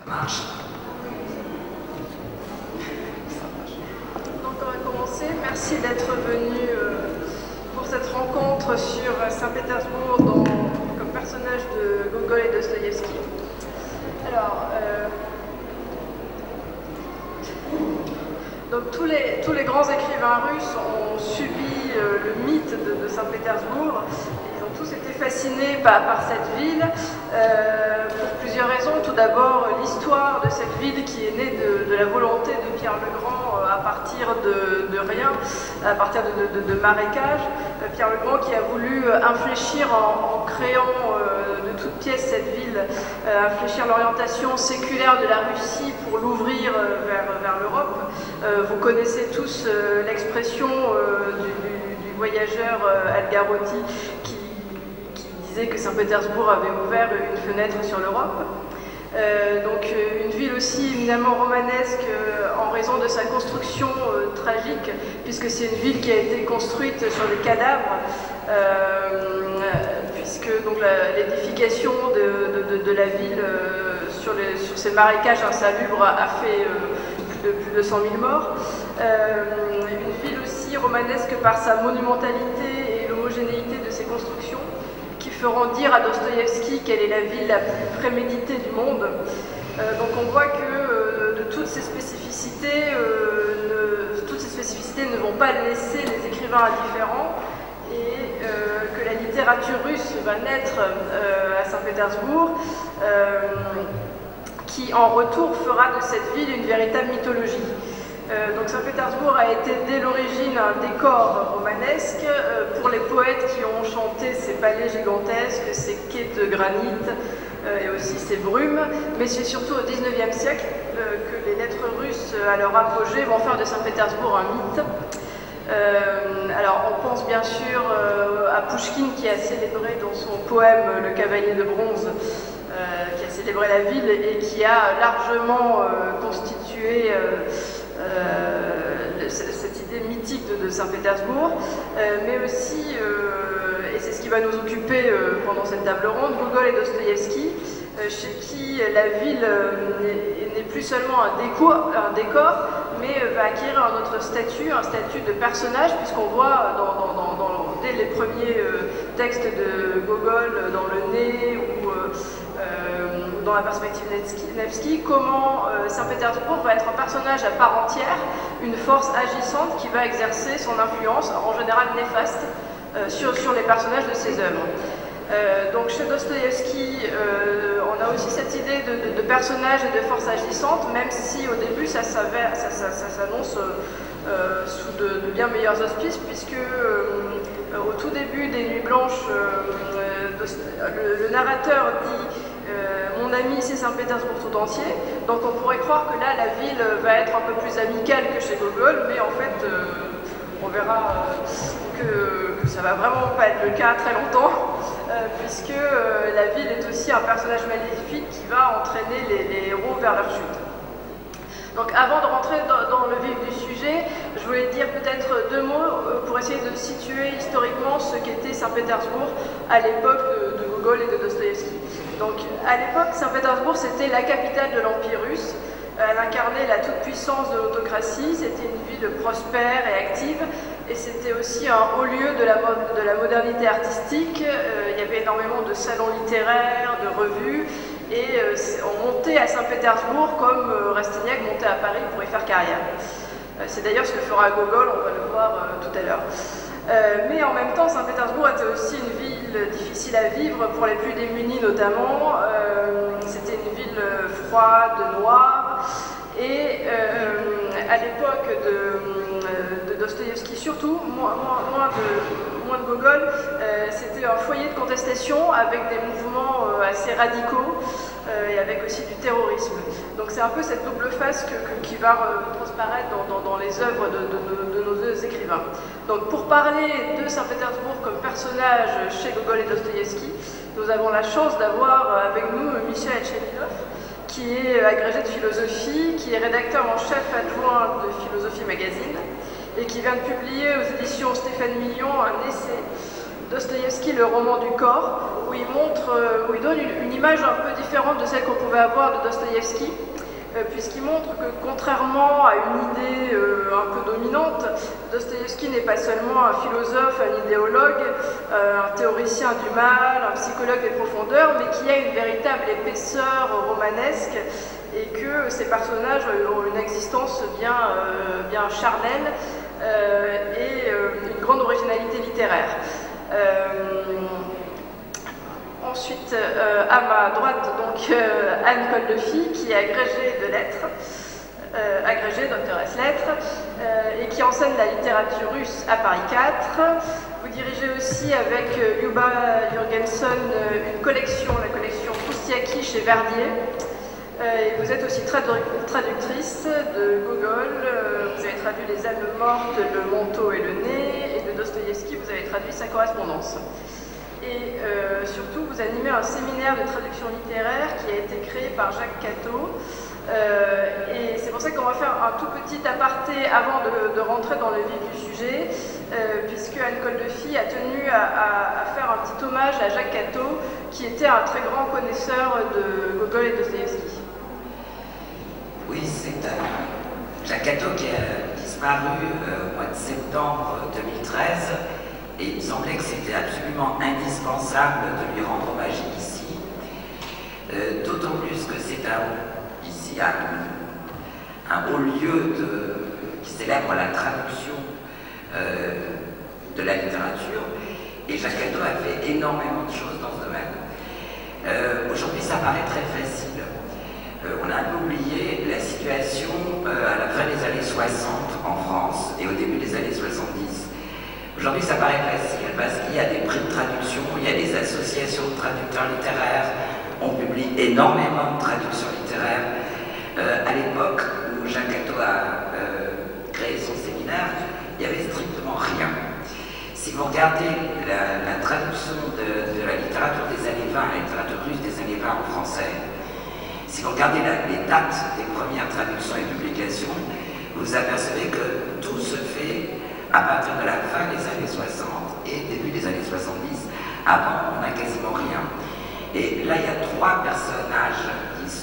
Marche. Donc on va commencer. Merci d'être venu pour cette rencontre sur Saint-Pétersbourg comme personnage de Gogol et Dostoïevski. Alors, donc tous les grands écrivains russes ont subi le mythe de Saint-Pétersbourg. Ils ont tous été fascinés par cette ville pour plusieurs raisons. Tout d'abord, l'histoire de cette ville qui est née de la volonté de Pierre le Grand à partir de rien, à partir de marécages. Pierre le Grand qui a voulu infléchir en créant de toutes pièces cette ville, infléchir l'orientation séculaire de la Russie pour l'ouvrir vers l'Europe. Vous connaissez tous l'expression du voyageur Algarotti qui disait que Saint-Pétersbourg avait ouvert une fenêtre sur l'Europe. Donc une ville aussi éminemment romanesque en raison de sa construction tragique, puisque c'est une ville qui a été construite sur des cadavres, puisque l'édification de la ville sur ces marécages insalubres a fait plus de 100 000 morts. Une ville aussi romanesque par sa monumentalité et l'homogénéité de ses constructions, qui feront dire à Dostoïevski quelle est la ville la plus préméditée du monde. Donc on voit que toutes ces spécificités ne vont pas laisser les écrivains indifférents, et que la littérature russe va naître à Saint-Pétersbourg, qui en retour fera de cette ville une véritable mythologie. Donc Saint-Pétersbourg a été dès l'origine un décor romanesque pour les poètes qui ont chanté ces palais gigantesques, ces quais de granit et aussi ces brumes, mais c'est surtout au XIXe siècle que les lettres russes à leur apogée vont faire de Saint-Pétersbourg un mythe. Alors on pense bien sûr à Pouchkine qui a célébré dans son poème Le Cavalier de bronze, qui a célébré la ville et qui a largement constitué cette idée mythique de Saint-Pétersbourg, mais aussi, et c'est ce qui va nous occuper pendant cette table ronde, Gogol et Dostoïevski, chez qui la ville n'est plus seulement un décor, mais va acquérir un autre statut, un statut de personnage, puisqu'on voit dès les premiers textes de Gogol, dans Le Nez ou dans la perspective Nevsky, comment Saint-Pétersbourg va être un personnage à part entière, une force agissante qui va exercer son influence, en général néfaste, sur les personnages de ses œuvres. Donc chez Dostoïevski, on a aussi cette idée de personnage et de force agissante, même si au début ça s'annonce sous de bien meilleurs auspices, puisque au tout début des Nuits Blanches, le narrateur dit mon ami c'est Saint-Pétersbourg tout entier, donc on pourrait croire que là la ville va être un peu plus amicale que chez Gogol, mais en fait on verra que ça va vraiment pas être le cas très longtemps, puisque la ville est aussi un personnage maléfique qui va entraîner les héros vers leur chute. Donc avant de rentrer dans le vif du sujet, je voulais dire peut-être deux mots pour essayer de situer historiquement ce qu'était Saint-Pétersbourg à l'époque de Gogol et de Dostoïevski. Donc à l'époque, Saint-Pétersbourg c'était la capitale de l'Empire russe. Elle incarnait la toute-puissance de l'autocratie, c'était une ville prospère et active, et c'était aussi un haut lieu de la modernité artistique. Il y avait énormément de salons littéraires, de revues, et on montait à Saint-Pétersbourg comme Rastignac montait à Paris pour y faire carrière. C'est d'ailleurs ce que fera Gogol, on va le voir tout à l'heure. Mais en même temps, Saint-Pétersbourg était aussi une ville difficile à vivre pour les plus démunis notamment. C'était une ville froide, noire, et à l'époque de Dostoïevski surtout, moins de Gogol, c'était un foyer de contestation avec des mouvements assez radicaux et avec aussi du terrorisme. Donc c'est un peu cette double face qui va transparaître dans les œuvres de nos deux écrivains. Donc pour parler de Saint-Pétersbourg comme personnage chez Gogol et Dostoïevski, nous avons la chance d'avoir avec nous Michel Etchenilov, qui est agrégé de philosophie, qui est rédacteur en chef adjoint de Philosophie Magazine, et qui vient de publier aux éditions Stéphane Millon un essai Dostoïevski, Le roman du corps, où il donne une image un peu différente de celle qu'on pouvait avoir de Dostoïevski, puisqu'il montre que contrairement à une idée un peu dominante, Dostoïevski n'est pas seulement un philosophe, un idéologue, un théoricien du mal, un psychologue des profondeurs, mais qu'il y a une véritable épaisseur romanesque et que ces personnages ont une existence bien charnelle et une grande originalité littéraire. Ensuite, à ma droite, donc Anne Koldefy, qui est agrégée de lettres, agrégée, doctoresse lettres, et qui enseigne la littérature russe à Paris 4. Vous dirigez aussi avec Luba Jurgenson une collection, la collection Poustiaki chez Verdier. Et vous êtes aussi traductrice de Gogol, vous avez traduit Les âmes mortes, Le manteau et le nez, et de Dostoïevski, vous avez traduit sa correspondance. Et surtout, vous animez un séminaire de traduction littéraire qui a été créé par Jacques Cateau. Et c'est pour ça qu'on va faire un tout petit aparté avant de rentrer dans le vif du sujet, puisque Anne Koldefy a tenu à faire un petit hommage à Jacques Cateau, qui était un très grand connaisseur de Gogol et de Dostoïevski. Oui, c'est Jacques Cateau qui a disparu au mois de septembre 2013. Et il me semblait que c'était absolument indispensable de lui rendre hommage ici, d'autant plus que c'est ici un haut lieu qui célèbre la traduction de la littérature, et Jacques Cateau a fait énormément de choses dans ce domaine. Aujourd'hui, ça paraît très facile. On a un peu oublié la situation à la fin des années 60 en France et au début des années 70. Aujourd'hui, ça paraît facile parce qu'il y a des prix de traduction, il y a des associations de traducteurs littéraires, on publie énormément de traductions littéraires. À l'époque où Jacques Cateau a créé son séminaire, il n'y avait strictement rien. Si vous regardez la traduction de la littérature des années 20, la littérature russe des années 20 en français, si vous regardez les dates des premières traductions et publications, vous apercevez que tout se fait à partir de la fin des années 60 et début des années 70. Avant, on n'a quasiment rien. Et là, il y a trois personnages qui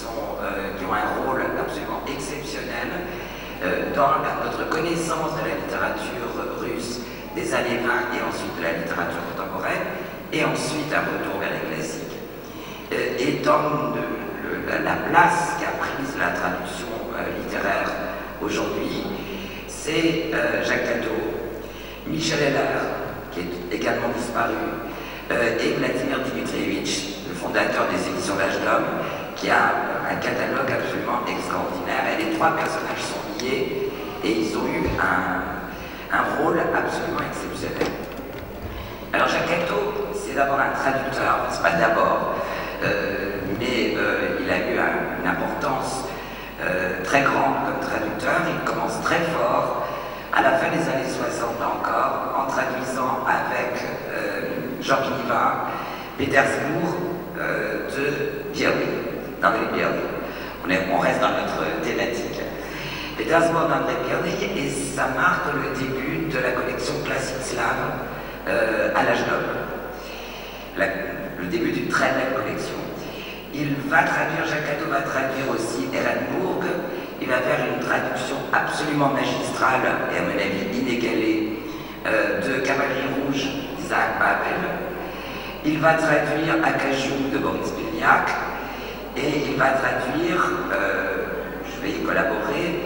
ont un rôle absolument exceptionnel dans notre connaissance de la littérature russe des années 20 et ensuite de la littérature contemporaine, et ensuite un retour vers les classiques. Et dans la place qu'a prise la traduction littéraire aujourd'hui, c'est Jacques Cateau, Michel Heller, qui est également disparu, et Vladimir Dmitrievitch, le fondateur des éditions L'Âge d'Homme, qui a un catalogue absolument extraordinaire. Et les trois personnages sont liés et ils ont eu un rôle absolument exceptionnel. Alors Jacques Cateau, c'est d'abord un traducteur, c'est pas d'abord, mais il a eu une importance très grande comme traducteur. Il commence très fort à la fin des années 60 encore, en traduisant avec Georges Niva, Pétersbourg de Bialy, d'André Bialy. On reste dans notre thématique. Pétersbourg d'André Bialy, et ça marque le début de la collection classique slave à l'âge d'homme. Le début d'une très belle collection. Jacques Cateau va traduire aussi Ehrenburg. Il va faire une traduction absolument magistrale et à mon avis inégalée de Cavalerie rouge d'Isaac Babel. Il va traduire Acajou de Boris Pelliac et il va traduire, je vais y collaborer,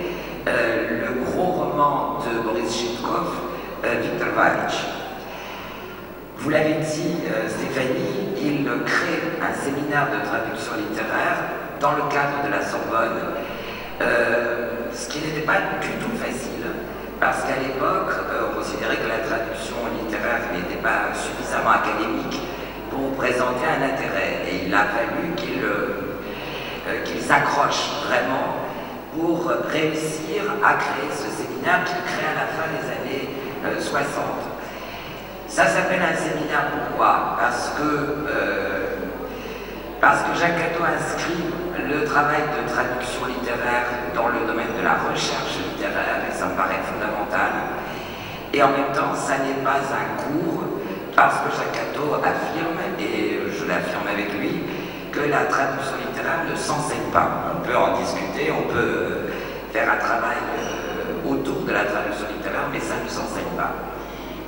le gros roman de Boris Chitkov, Victor Valic. Vous l'avez dit, Stéphanie, il crée un séminaire de traduction littéraire dans le cadre de la Sorbonne. Ce qui n'était pas du tout facile, parce qu'à l'époque, on considérait que la traduction littéraire n'était pas suffisamment académique pour présenter un intérêt. Et il a fallu qu'il s'accroche vraiment pour réussir à créer ce séminaire qu'il crée à la fin des années 60. Ça s'appelle un séminaire, pourquoi? Parce que Jacques Cateau inscrit le travail de traduction littéraire dans le domaine de la recherche littéraire, et ça me paraît fondamental. Et en même temps, ça n'est pas un cours parce que Jacques Catteau affirme, et je l'affirme avec lui, que la traduction littéraire ne s'enseigne pas. On peut en discuter, on peut faire un travail autour de la traduction littéraire, mais ça ne s'enseigne pas.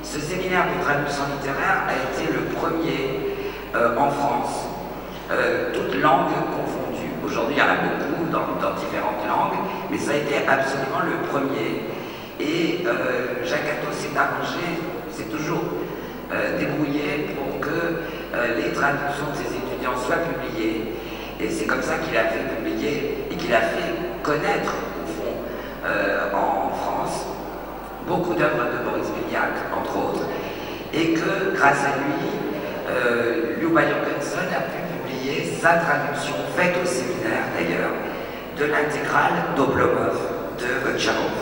Ce séminaire de traduction littéraire a été le premier en France, toutes langues confondues. Aujourd'hui, il y en a beaucoup dans différentes langues, mais ça a été absolument le premier. Et Jacques Catteau s'est arrangé, s'est toujours débrouillé pour que les traductions de ses étudiants soient publiées. Et c'est comme ça qu'il a fait publier et qu'il a fait connaître, au fond, en France, beaucoup d'œuvres de Boris Villac, entre autres, et que, grâce à lui, Liuba Jorgensen a pu publier sa traduction, faite au séminaire d'ailleurs, de l'intégrale d'Oblomov de Tcharov.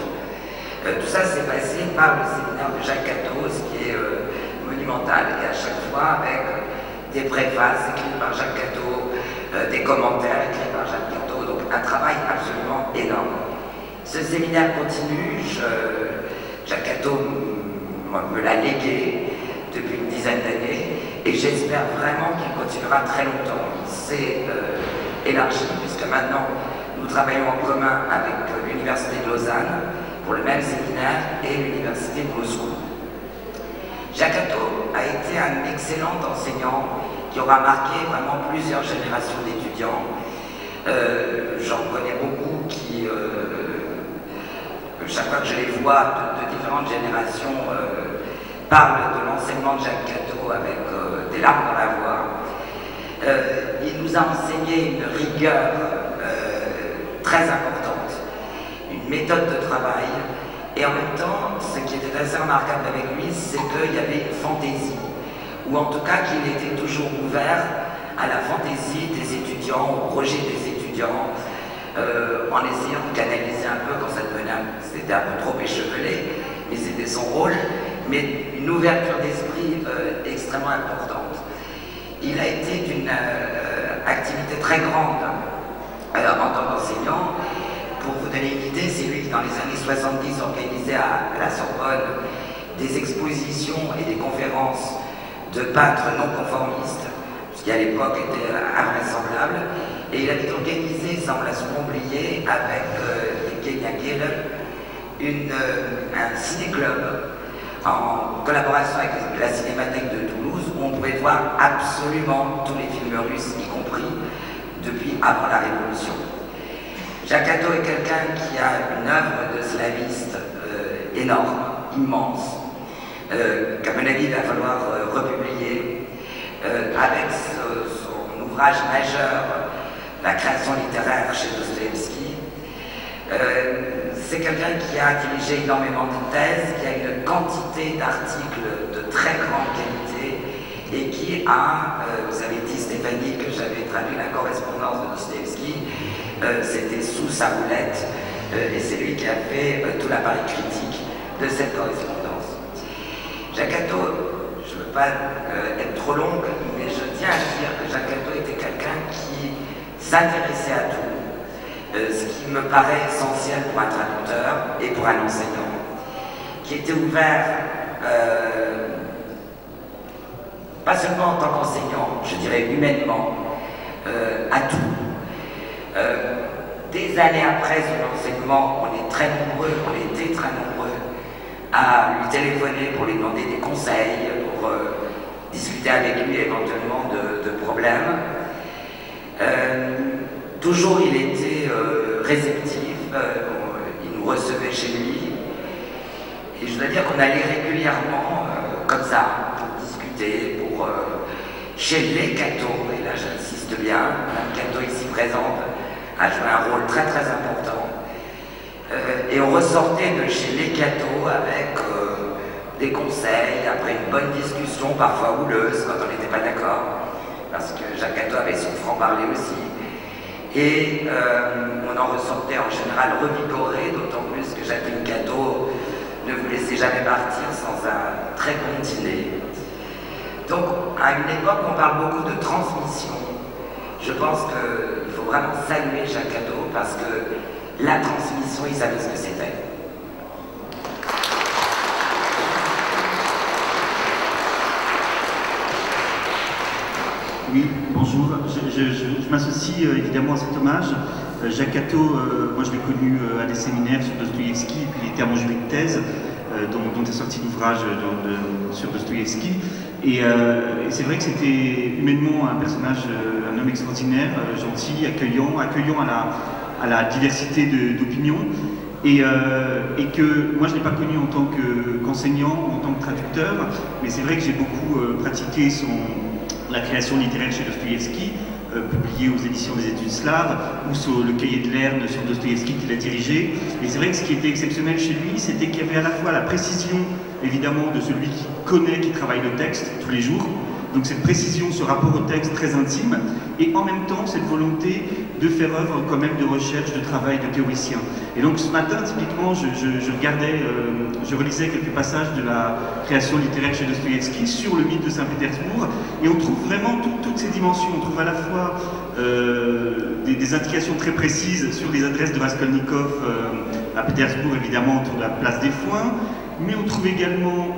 Tout ça s'est passé par le séminaire de Jacques Catteau, ce qui est monumental, et à chaque fois avec des préfaces écrites par Jacques Catteau, des commentaires écrits par Jacques Catteau, donc un travail absolument énorme. Ce séminaire continue, Jacques Catteau me l'a légué depuis une dizaine d'années, et j'espère vraiment qu'il continuera très longtemps. Il s'est élargi, puisque maintenant nous travaillons en commun avec l'Université de Lausanne pour le même séminaire et l'Université de Moscou. Jacques Catteau a été un excellent enseignant qui aura marqué vraiment plusieurs générations d'étudiants. J'en connais beaucoup qui, chaque fois que je les vois de différentes générations, parlent de l'enseignement de Jacques Catteau avec des larmes dans la voix. Il nous a enseigné une rigueur très importante, une méthode de travail, et en même temps, ce qui était assez remarquable avec lui, c'est qu'il y avait une fantaisie, ou en tout cas qu'il était toujours ouvert à la fantaisie des étudiants, au projet des étudiants, en essayant de canaliser un peu quand ça devenait, c'était un peu trop échevelé, mais c'était son rôle, mais une ouverture d'esprit extrêmement importante. Il a été d'une activité très grande en tant qu'enseignant. Pour vous donner une idée, c'est lui qui dans les années 70 organisait à la Sorbonne des expositions et des conférences de peintres non conformistes, ce qui à l'époque était invraisemblable, et il avait organisé, ça on l'a souvent oublié, avec Kenya Gale, un ciné-club en collaboration avec la Cinémathèque de Toulouse, où on pouvait voir absolument tous les films russes, y compris depuis avant la Révolution. Jacques Catteau est quelqu'un qui a une œuvre de slaviste énorme, immense, qu'à mon avis il va falloir republier, avec son ouvrage majeur, La création littéraire chez Dostoïevski. C'est quelqu'un qui a dirigé énormément de thèses, qui a une quantité d'articles de très grande qualité et qui a, vous avez dit Stéphanie que j'avais traduit la correspondance de Dostoïevski, c'était sous sa roulette et c'est lui qui a fait tout l'appareil critique de cette correspondance. Jacques Catteau, je ne veux pas être trop longue, mais je tiens à dire que Jacques Catteau était quelqu'un qui s'intéressait à tout. Ce qui me paraît essentiel pour un traducteur et pour un enseignant, qui était ouvert, pas seulement en tant qu'enseignant, je dirais humainement, à tout. Des années après son enseignement, on est très nombreux, on était très nombreux à lui téléphoner pour lui demander des conseils, pour discuter avec lui éventuellement de problèmes. Toujours il était réceptif, il nous recevait chez lui, et je dois dire qu'on allait régulièrement comme ça, pour discuter, pour chez les Catteau, et là j'insiste bien, Mme Catteau ici présente a joué un rôle très très important, et on ressortait de chez les Catteau avec des conseils, après une bonne discussion, parfois houleuse quand on n'était pas d'accord, parce que Jacques Catteau avait son franc-parler aussi. Et on en ressortait en général revigoré, d'autant plus que Jacqueline Catteau ne vous laissait jamais partir sans un très bon dîner. Donc, à une époque, on parle beaucoup de transmission. Je pense qu'il faut vraiment saluer Jacques Catteau parce que la transmission, il savait ce que c'était. Oui, bonjour. Je m'associe évidemment à cet hommage. Jacques Catteau, moi je l'ai connu à des séminaires sur Dostoïevski, et puis il était à mon jury de thèse, dont est sorti l'ouvrage sur Dostoïevski. Et c'est vrai que c'était humainement un personnage, un homme extraordinaire, gentil, accueillant à la diversité d'opinions. Et que moi je ne l'ai pas connu en tant qu'enseignant ou en tant que traducteur, mais c'est vrai que j'ai beaucoup pratiqué la création littéraire chez Dostoïevski, publiée aux éditions des études slaves, ou sur le cahier de Lerne sur Dostoïevski qu'il a dirigé. Et c'est vrai que ce qui était exceptionnel chez lui, c'était qu'il y avait à la fois la précision, évidemment, de celui qui connaît, qui travaille le texte tous les jours, donc cette précision, ce rapport au texte très intime, et en même temps cette volonté de faire œuvre quand même de recherche, de travail, de théoricien. Et donc ce matin, typiquement, je relisais quelques passages de la création littéraire chez Dostoïevski sur le mythe de Saint-Pétersbourg, et on trouve vraiment toutes ces dimensions. On trouve à la fois des indications très précises sur les adresses de Raskolnikov à Pétersbourg, évidemment, autour de la place des Foins, mais on trouve également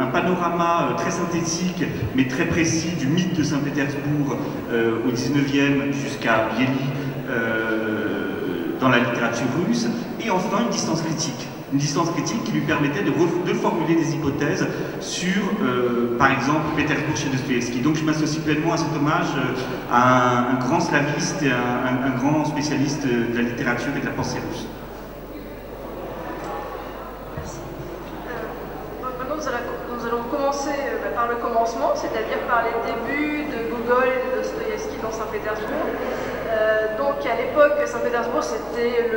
un panorama très synthétique, mais très précis du mythe de Saint-Pétersbourg au XIXe jusqu'à Biéli dans la littérature russe, et enfin une distance critique. Une distance critique qui lui permettait de formuler des hypothèses sur, par exemple, Pétersbourg chez Dostoïevski. Donc je m'associe pleinement à cet hommage à un grand slaviste et un grand spécialiste de la littérature et de la pensée russe. Nous allons commencer par le commencement, c'est-à-dire par les débuts de Gogol et de Dostoïevski dans Saint-Pétersbourg. Donc à l'époque, Saint-Pétersbourg c'était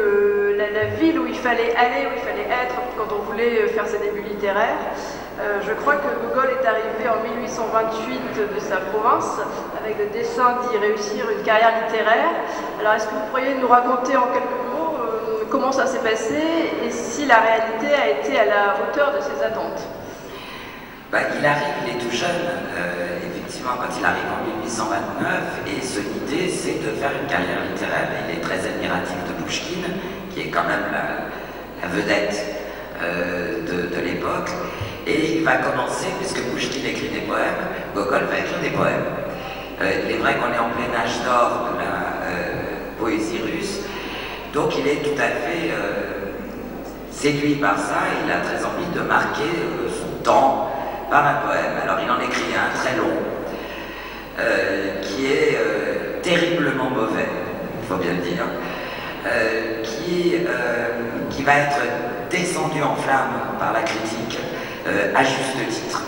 la ville où il fallait aller, où il fallait être quand on voulait faire ses débuts littéraires. Je crois que Gogol est arrivé en 1828 de sa province avec le dessein d'y réussir une carrière littéraire. Alors est-ce que vous pourriez nous raconter en quelques mots comment ça s'est passé et si la réalité a été à la hauteur de ses attentes? Il arrive, il est tout jeune, effectivement, quand il arrive en 1829, et son idée, c'est de faire une carrière littéraire. Il est très admiratif de Pouchkine, qui est quand même la vedette de l'époque, et il va commencer, puisque Pouchkine écrit des poèmes, Gogol va écrire des poèmes. Il est vrai qu'on est en plein âge d'or de la poésie russe, donc il est tout à fait séduit par ça, il a très envie de marquer son temps par un poème. Alors il en écrit un très long, qui est terriblement mauvais, il faut bien le dire, qui va être descendu en flammes par la critique, à juste titre,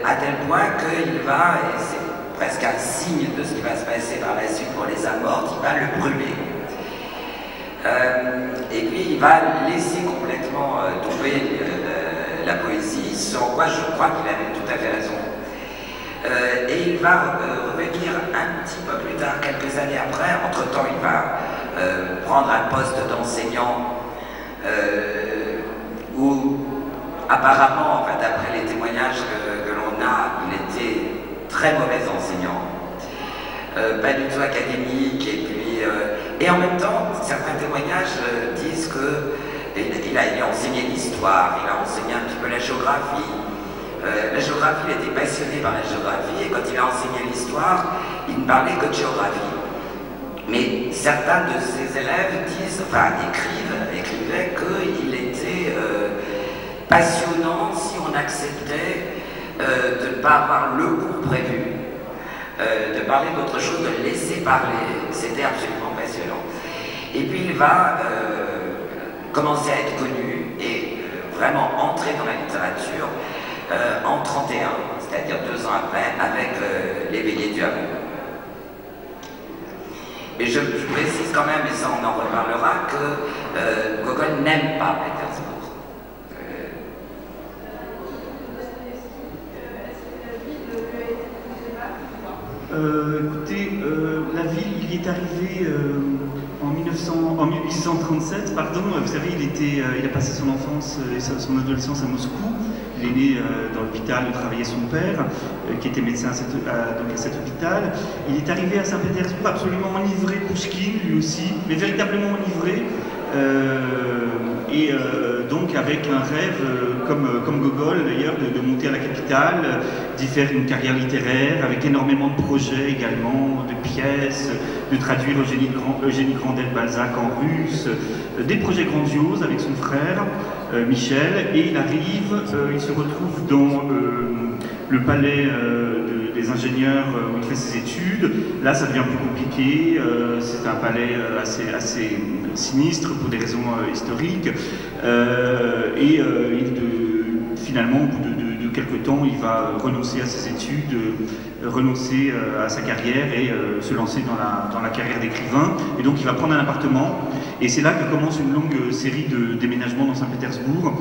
à tel point qu'il va, et c'est presque un signe de ce qui va se passer par la suite pour les amortes, il va le brûler. Et puis il va laisser complètement tomber la poésie, sans quoi je crois qu'il avait tout à fait raison. Et il va revenir un petit peu plus tard, quelques années après. Entre-temps, il va prendre un poste d'enseignant où, apparemment, enfin, d'après les témoignages que l'on a, il était très mauvais enseignant, pas du tout académique, et en même temps, certains témoignages disent que il a enseigné l'histoire, il a enseigné un petit peu la géographie. La géographie, il était passionné par la géographie, et quand il a enseigné l'histoire, il ne parlait que de géographie. Mais certains de ses élèves écrivaient qu'il était passionnant si on acceptait de ne pas avoir le cours prévu, de parler d'autre chose, de le laisser parler. C'était absolument passionnant. Et puis il va commencer à être connu et vraiment entrer dans la littérature en 1931, c'est-à-dire 2 ans après, avec Les Veillées du Hameau. Et je précise quand même, et ça on en reparlera, que Gogol n'aime pas Pétersbourg. Écoutez, la ville, il y est arrivé en 1837, pardon. Vous savez, il a passé son enfance et son adolescence à Moscou. Il est né dans l'hôpital où travaillait son père, qui était médecin à cet hôpital. Il est arrivé à Saint-Pétersbourg absolument enivré, Pouchkine lui aussi, mais véritablement enivré. Donc avec un rêve, comme Gogol d'ailleurs, de monter à la capitale, d'y faire une carrière littéraire, avec énormément de projets également, de pièces, de traduire Eugénie Grandet de Balzac en russe, des projets grandioses avec son frère Michel, et il arrive, il se retrouve dans le palais des ingénieurs où il fait ses études. Là, ça devient plus compliqué. C'est un palais assez sinistre pour des raisons historiques. Finalement, au bout de quelques temps, il va renoncer à ses études, renoncer à sa carrière et se lancer dans la carrière d'écrivain. Et donc, il va prendre un appartement. Et c'est là que commence une longue série de déménagements dans Saint-Pétersbourg.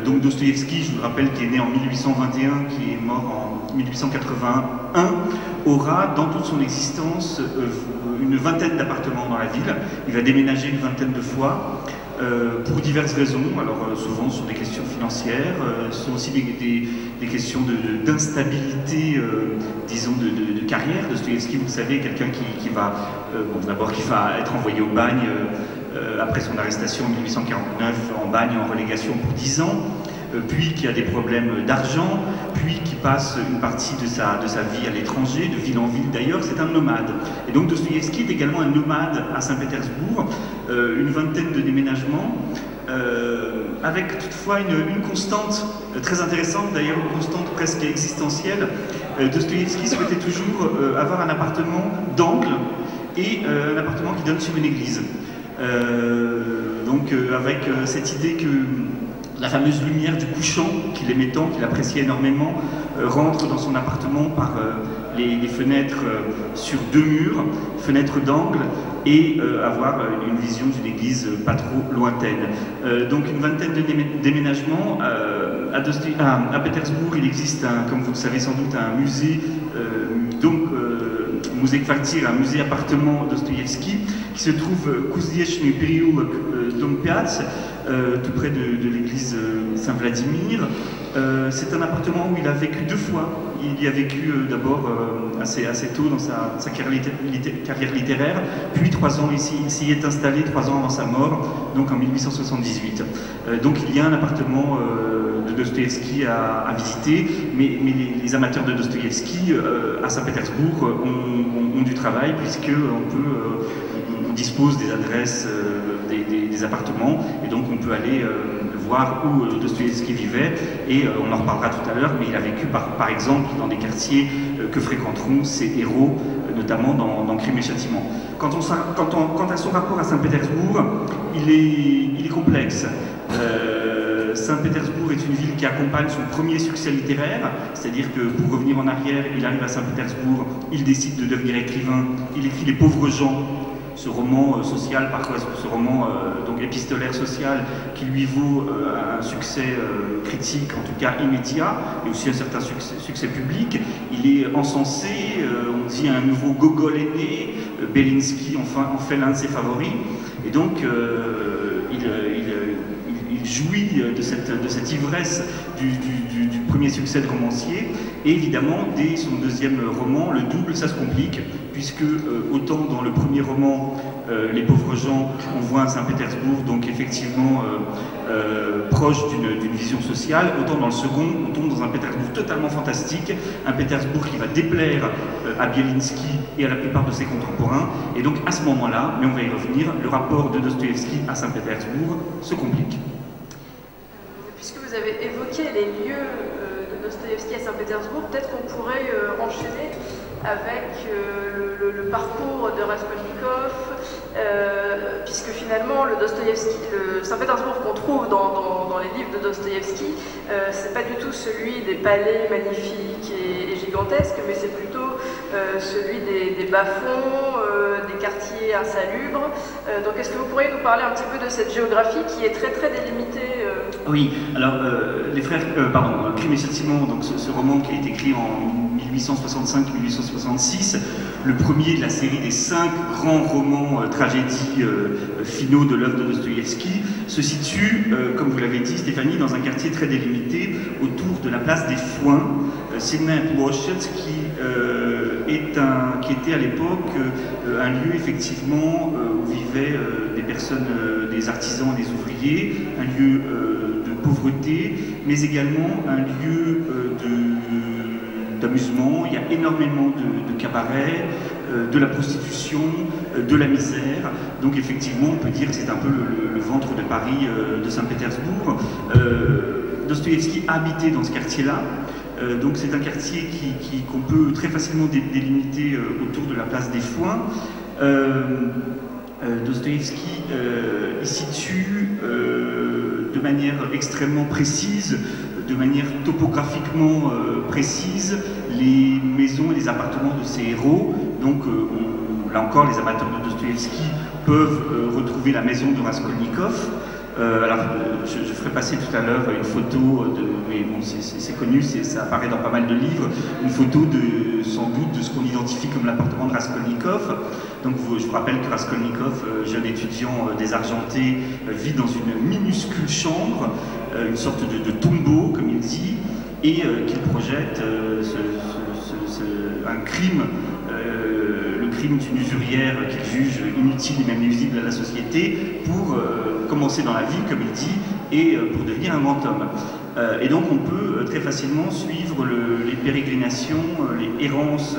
Donc, Dostoïevski, je vous le rappelle, qui est né en 1821, qui est mort en 1881, aura dans toute son existence une vingtaine d'appartements dans la ville. Il va déménager une vingtaine de fois. Pour diverses raisons, alors souvent sur des questions financières, ce sont aussi des questions d'instabilité, disons, de carrière. Dostoïevski, vous le savez, quelqu'un qui va, d'abord qui va être envoyé au bagne après son arrestation en 1849, en bagne, en relégation pour 10 ans, puis qui a des problèmes d'argent, puis qui passe une partie de sa vie à l'étranger, de ville en ville d'ailleurs, c'est un nomade. Et donc Dostoïevski est également un nomade à Saint-Pétersbourg, une vingtaine de déménagements, avec toutefois une constante très intéressante, d'ailleurs une constante presque existentielle. Dostoïevski souhaitait toujours avoir un appartement d'angle et un appartement qui donne sur une église. Avec cette idée que la fameuse lumière du couchant qu'il aimait tant, qu'il appréciait énormément, rentre dans son appartement par les fenêtres sur 2 murs, fenêtres d'angle, et avoir une vision d'une église pas trop lointaine. Donc une vingtaine de déménagements. À Pétersbourg, il existe, comme vous le savez sans doute, un musée, Musée Kvartir, un musée appartement Dostoïevski, qui se trouve Kouziechny Perioulok Dompyats, tout près de l'église Saint-Vladimir. C'est un appartement où il a vécu 2 fois. Il y a vécu d'abord assez tôt dans sa carrière littéraire, puis 3 ans ici. Il s'y est installé 3 ans avant sa mort, donc en 1878. Donc il y a un appartement de Dostoïevski à visiter, mais les amateurs de Dostoïevski à Saint-Pétersbourg ont du travail, puisqu'on dispose des adresses des appartements, et donc on peut aller voir où Dostoïevski vivait, et on en reparlera tout à l'heure, mais il a vécu par exemple dans des quartiers que fréquenteront ses héros, notamment dans Crime et Châtiment. Quant à son rapport à Saint-Pétersbourg, il est complexe. Saint-Pétersbourg est une ville qui accompagne son premier succès littéraire, c'est-à-dire que pour revenir en arrière, il arrive à Saint-Pétersbourg, il décide de devenir écrivain, il écrit Les Pauvres gens, ce roman social, ce roman donc épistolaire social, qui lui vaut un succès critique, en tout cas immédiat, et aussi un certain succès public. Il est encensé, on dit un nouveau Gogol est né, Belinsky en fait l'un de ses favoris, et donc il jouit de cette ivresse du premier succès de romancier, et évidemment, dès son deuxième roman, Le Double, ça se complique, puisque autant dans le premier roman, Les Pauvres gens, on voit un Saint-Pétersbourg, donc effectivement proche d'une vision sociale, autant dans le second, on tombe dans un Pétersbourg totalement fantastique, un Pétersbourg qui va déplaire à Bielinski et à la plupart de ses contemporains, et donc à ce moment-là, mais on va y revenir, le rapport de Dostoïevski à Saint-Pétersbourg se complique. Puisque vous avez évoqué les lieux de Dostoïevski à Saint-Pétersbourg, peut-être qu'on pourrait enchaîner avec le parcours de Raskolnikov, puisque finalement le Saint-Pétersbourg qu'on trouve dans les livres de Dostoïevski, c'est pas du tout celui des palais magnifiques et gigantesques, mais c'est plutôt celui des bas-fonds, des quartiers insalubres. Donc est-ce que vous pourriez nous parler un petit peu de cette géographie qui est très très délimitée Oui, alors les frères, Crime et Châtiment, donc ce roman qui a été écrit en 1865-1866, le premier de la série des 5 grands romans tragédies finaux de l'œuvre de Dostoïevski, se situe, comme vous l'avez dit Stéphanie, dans un quartier très délimité autour de la place des Foins, Sidney Ploshets, qui qui était à l'époque un lieu effectivement où vivaient des personnes, des artisans, des ouvriers, un lieu de pauvreté, mais également un lieu d'amusement. Il y a énormément de cabarets, de la prostitution, de la misère. Donc effectivement, on peut dire que c'est un peu le ventre de Paris, de Saint-Pétersbourg. Dostoïevski a habité dans ce quartier-là. Donc c'est un quartier qu'on peut très facilement délimiter autour de la place des Foins. Dostoïevski y situe de manière extrêmement précise, de manière topographiquement précise, les maisons et les appartements de ses héros. Donc là encore, les amateurs de Dostoïevski peuvent retrouver la maison de Raskolnikov. Alors, je ferai passer tout à l'heure une photo, mais bon, c'est connu, ça apparaît dans pas mal de livres, une photo sans doute de ce qu'on identifie comme l'appartement de Raskolnikov. Donc je vous rappelle que Raskolnikov, jeune étudiant désargenté, vit dans une minuscule chambre, une sorte de tombeau, comme il dit, et qu'il projette un crime, le crime d'une usurière qu'il juge inutile et même nuisible à la société, pour commencer dans la vie, comme il dit, et pour devenir un grand homme. Et donc on peut très facilement suivre les pérégrinations, les errances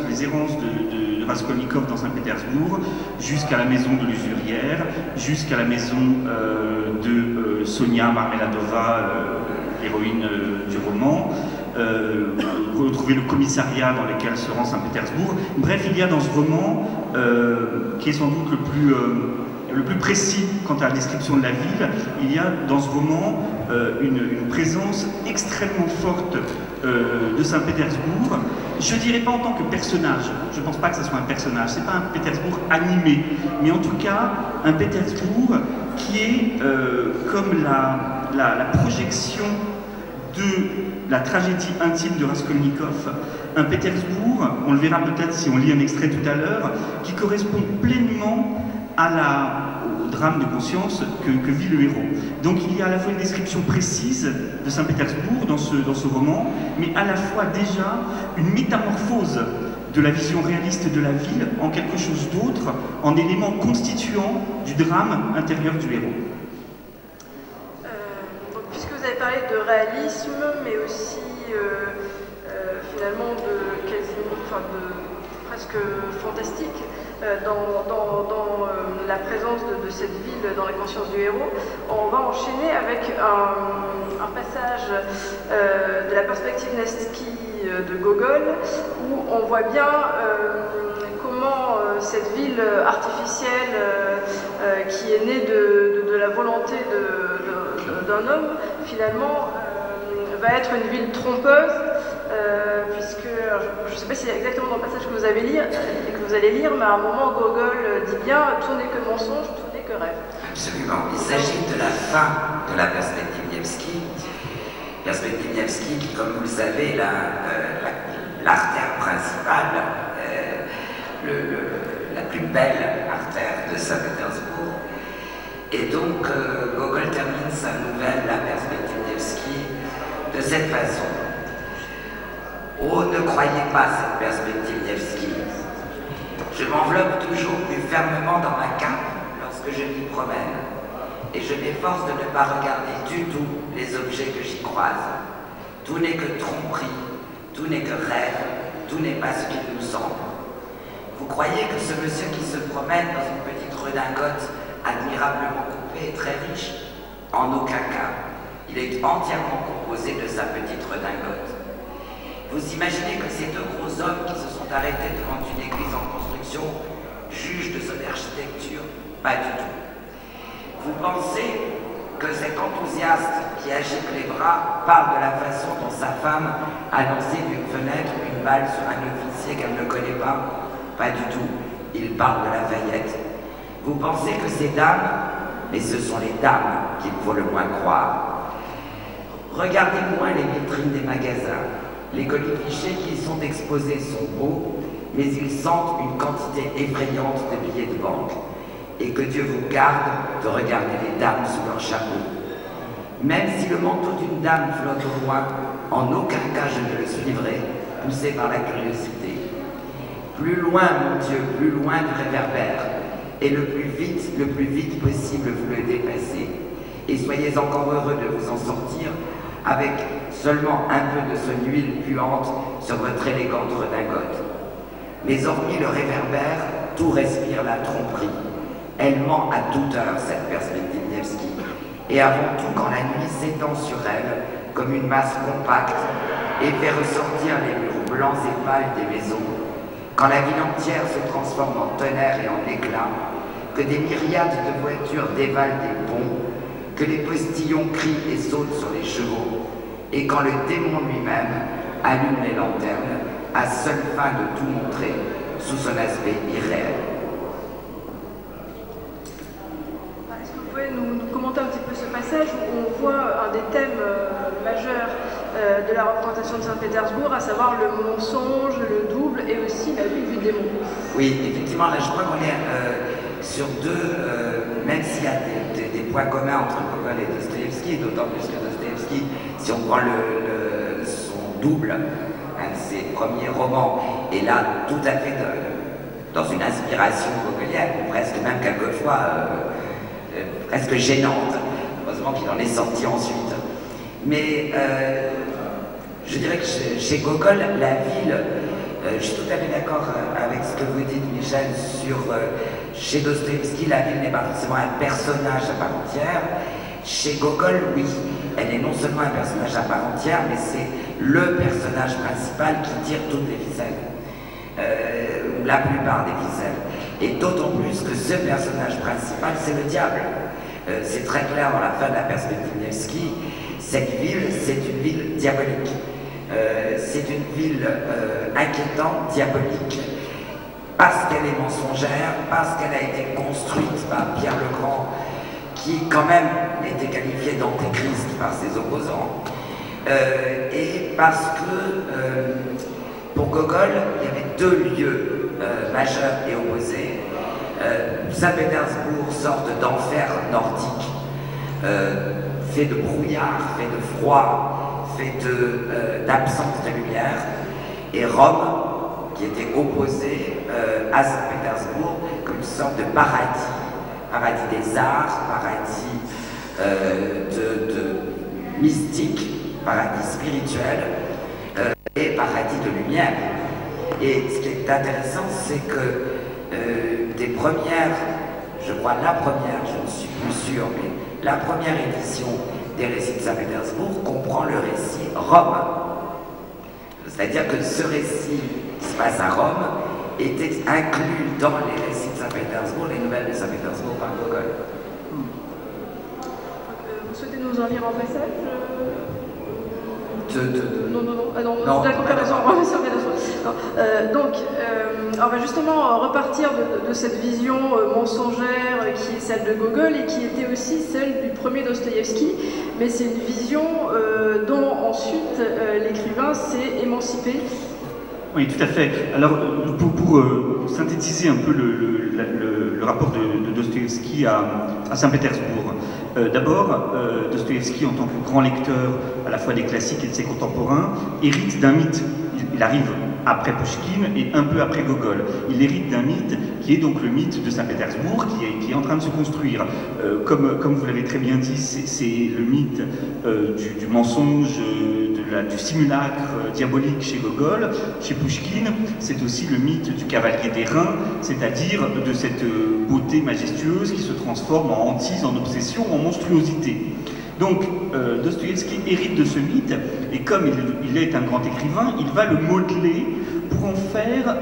de Raskolnikov dans Saint-Pétersbourg, jusqu'à la maison de l'usurière, jusqu'à la maison de Sonia Marmeladova, l'héroïne du roman, retrouver le commissariat dans lequel se rend Saint-Pétersbourg. Bref, il y a dans ce roman, qui est sans doute le plus précis quant à la description de la ville, il y a dans ce roman une présence extrêmement forte de Saint-Pétersbourg. Je ne dirais pas en tant que personnage, je ne pense pas que ce soit un personnage, c'est pas un Pétersbourg animé, mais en tout cas un Pétersbourg qui est comme la projection de la tragédie intime de Raskolnikov, un Pétersbourg, on le verra peut-être si on lit un extrait tout à l'heure, qui correspond pleinement au drame de conscience que vit le héros. Donc il y a à la fois une description précise de Saint-Pétersbourg dans ce roman, mais à la fois déjà une métamorphose de la vision réaliste de la ville en quelque chose d'autre, en élément constituant du drame intérieur du héros. Puisque vous avez parlé de réalisme, mais aussi finalement de presque fantastique dans la présence de cette ville dans la conscience du héros, on va enchaîner avec un passage de la perspective Nevsky de Gogol, où on voit bien comment cette ville artificielle qui est née de la volonté d'un homme, finalement va être une ville trompeuse, puisque, je ne sais pas si c'est exactement dans le passage que vous allez lire, mais à un moment Gogol dit bien « tout n'est que mensonge, tout n'est que rêve ». Absolument. Il s'agit de la fin de la perspective Nevsky. Perspective Nevsky qui, comme vous le savez, l'artère principale, la plus belle artère de Saint-Pétersbourg. Et donc, Gogol termine sa nouvelle, la perspective Nevsky, de cette façon. Oh, ne croyez pas cette perspective Nevsky. Je m'enveloppe toujours plus fermement dans ma cape lorsque je m'y promène, et je m'efforce de ne pas regarder du tout les objets que j'y croise. Tout n'est que tromperie, tout n'est que rêve, tout n'est pas ce qu'il nous semble. Vous croyez que ce monsieur qui se promène dans une petite redingote admirablement coupée est très riche? En aucun cas. Il est entièrement composé de sa petite redingote. Vous imaginez que ces deux gros hommes qui se sont arrêtés devant une église en construction jugent de son architecture? Pas du tout. Vous pensez que cet enthousiaste qui agite les bras parle de la façon dont sa femme a lancé d'une fenêtre une balle sur un officier qu'elle ne connaît pas? Pas du tout. Il parle de Lafayette. Vous pensez que ces dames, mais ce sont les dames qu'il faut le moins croire. Regardez moins les vitrines des magasins. Les colifichets qui y sont exposés sont beaux, mais ils sentent une quantité effrayante de billets de banque. Et que Dieu vous garde de regarder les dames sous leur chapeau. Même si le manteau d'une dame flotte au loin, en aucun cas je ne le suivrai, poussé par la curiosité. Plus loin, mon Dieu, plus loin du réverbère, et le plus vite possible vous le dépassez. Et soyez encore heureux de vous en sortir avec seulement un peu de son huile puante sur votre élégante redingote. Mais hormis le réverbère, tout respire la tromperie. Elle ment à toute heure, cette perspective Nevsky. Et avant tout, quand la nuit s'étend sur elle, comme une masse compacte, et fait ressortir les murs blancs et pâles des maisons, quand la ville entière se transforme en tonnerre et en éclat, que des myriades de voitures dévalent des ponts, que les postillons crient et sautent sur les chevaux, et quand le démon lui-même allume les lanternes, à seule fin de tout montrer sous son aspect irréel. Est-ce que vous pouvez nous commenter un petit peu ce passage où on voit un des thèmes majeurs de la représentation de Saint-Pétersbourg, à savoir le mensonge, le double et aussi la vue du démon? Oui, effectivement, là je crois qu'on est sur deux, même s'il y a des points communs entre Gogol et Dostoïevski, d'autant plus que Dostoïevski, si on prend son double, un de ses premiers romans, est là tout à fait dans une inspiration gogolienne, presque même quelquefois presque gênante. Heureusement qu'il en est sorti ensuite. Mais je dirais que chez Gogol, la ville, je suis tout à fait d'accord avec ce que vous dites, Michel, sur chez Dostoïevski, la ville n'est pas forcément un personnage à part entière. Chez Gogol, oui, elle est non seulement un personnage à part entière, mais c'est le personnage principal qui tire toutes les ficelles, ou la plupart des ficelles. Et d'autant plus que ce personnage principal, c'est le diable. C'est très clair dans la fin de la perspective Nevsky, cette ville, c'est une ville diabolique. C'est une ville inquiétante, diabolique, parce qu'elle est mensongère, parce qu'elle a été construite par Pierre le Grand, qui quand même était qualifié d'antéchrist par ses opposants, et parce que pour Gogol, il y avait deux lieux majeurs et opposés. Saint-Pétersbourg, sorte d'enfer nordique, fait de brouillard, fait de froid, fait d'absence de lumière, et Rome, qui était opposée à Saint-Pétersbourg comme une sorte de paradis, paradis des arts, paradis de mystique, paradis spirituel et paradis de lumière. Et ce qui est intéressant, c'est que des premières, je crois la première, je ne suis plus sûr, mais la première édition des récits de Saint-Pétersbourg comprend le récit Rome. C'est-à-dire que ce récit qui se passe à Rome était inclus dans les récits de Saint-Pétersbourg, les nouvelles de Saint-Pétersbourg par Gogol. Vous souhaitez nous en lire un passage? Non, non, la comparaison. Donc, on va justement repartir de cette vision mensongère qui est celle de Gogol et qui était aussi celle du premier Dostoïevski, mais c'est une vision dont ensuite l'écrivain s'est émancipé. Oui, tout à fait. Alors, pour synthétiser un peu le rapport de Dostoïevski à Saint-Pétersbourg, d'abord, Dostoïevski, en tant que grand lecteur à la fois des classiques et de ses contemporains, hérite d'un mythe. Il arrive après Pouchkine et un peu après Gogol. Il hérite d'un mythe qui est donc le mythe de Saint-Pétersbourg qui est en train de se construire. Comme vous l'avez très bien dit, c'est le mythe du mensonge, du simulacre diabolique chez Gogol. Chez Pouchkine, c'est aussi le mythe du cavalier d'airain, c'est-à-dire de cette beauté majestueuse qui se transforme en hantise, en obsession, en monstruosité. Donc, Dostoïevski hérite de ce mythe, et comme il est un grand écrivain, il va le modeler pour en faire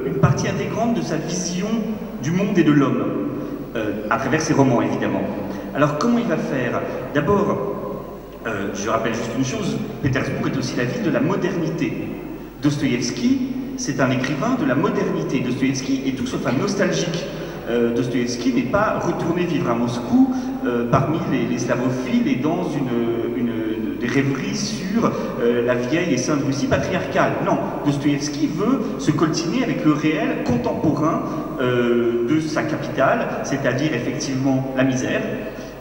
une partie intégrante de sa vision du monde et de l'homme, à travers ses romans, évidemment. Alors, comment il va faire? D'abord, je rappelle juste une chose, Pétersbourg est aussi la ville de la modernité. Dostoïevski, c'est un écrivain de la modernité. Dostoïevski est tout sauf un nostalgique. Dostoïevski n'est pas retourné vivre à Moscou parmi les slavophiles et dans des rêveries sur la vieille et sainte Russie patriarcale. Non, Dostoïevski veut se coltiner avec le réel contemporain de sa capitale, c'est-à-dire effectivement la misère,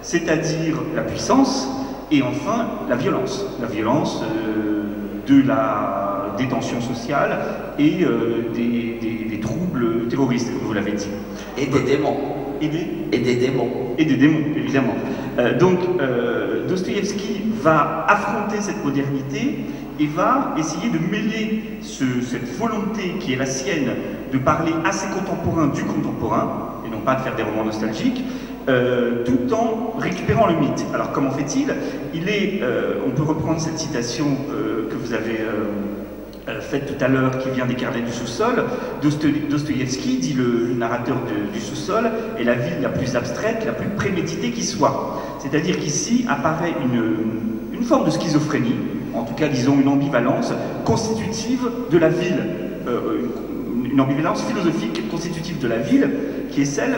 c'est-à-dire la puissance et enfin la violence. La violence des tensions sociales et des troubles terroristes, comme vous l'avez dit. Et des démons. Et des démons. Et des démons, évidemment. Donc, Dostoïevski va affronter cette modernité et va essayer de mêler cette volonté qui est la sienne de parler à ses contemporains du contemporain, et non pas de faire des romans nostalgiques, tout en récupérant le mythe. Alors comment fait-il? On peut reprendre cette citation que vous avez faite tout à l'heure, qui vient des Carnets du sous-sol. Dostoïevski, dit le narrateur du sous-sol, est la ville la plus abstraite, la plus préméditée qui soit. C'est-à-dire qu'ici apparaît une forme de schizophrénie, en tout cas disons une ambivalence constitutive de la ville, une ambivalence philosophique constitutive de la ville, qui est celle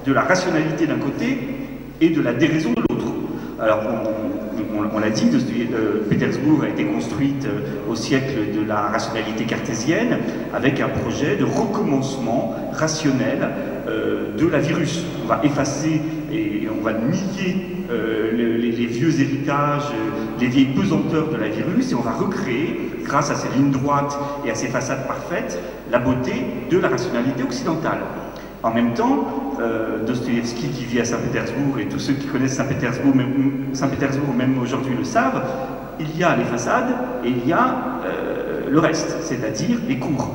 de la rationalité d'un côté et de la déraison de l'autre. Alors, on l'a dit, Pétersbourg a été construite au siècle de la rationalité cartésienne, avec un projet de recommencement rationnel de la virus. On va effacer et on va nier les vieux héritages, les vieilles pesanteurs de la virus, et on va recréer, grâce à ces lignes droites et à ces façades parfaites, la beauté de la rationalité occidentale. En même temps, Dostoïevski, qui vit à Saint-Pétersbourg, et tous ceux qui connaissent Saint-Pétersbourg, même aujourd'hui le savent, il y a les façades et il y a le reste, c'est-à-dire les cours.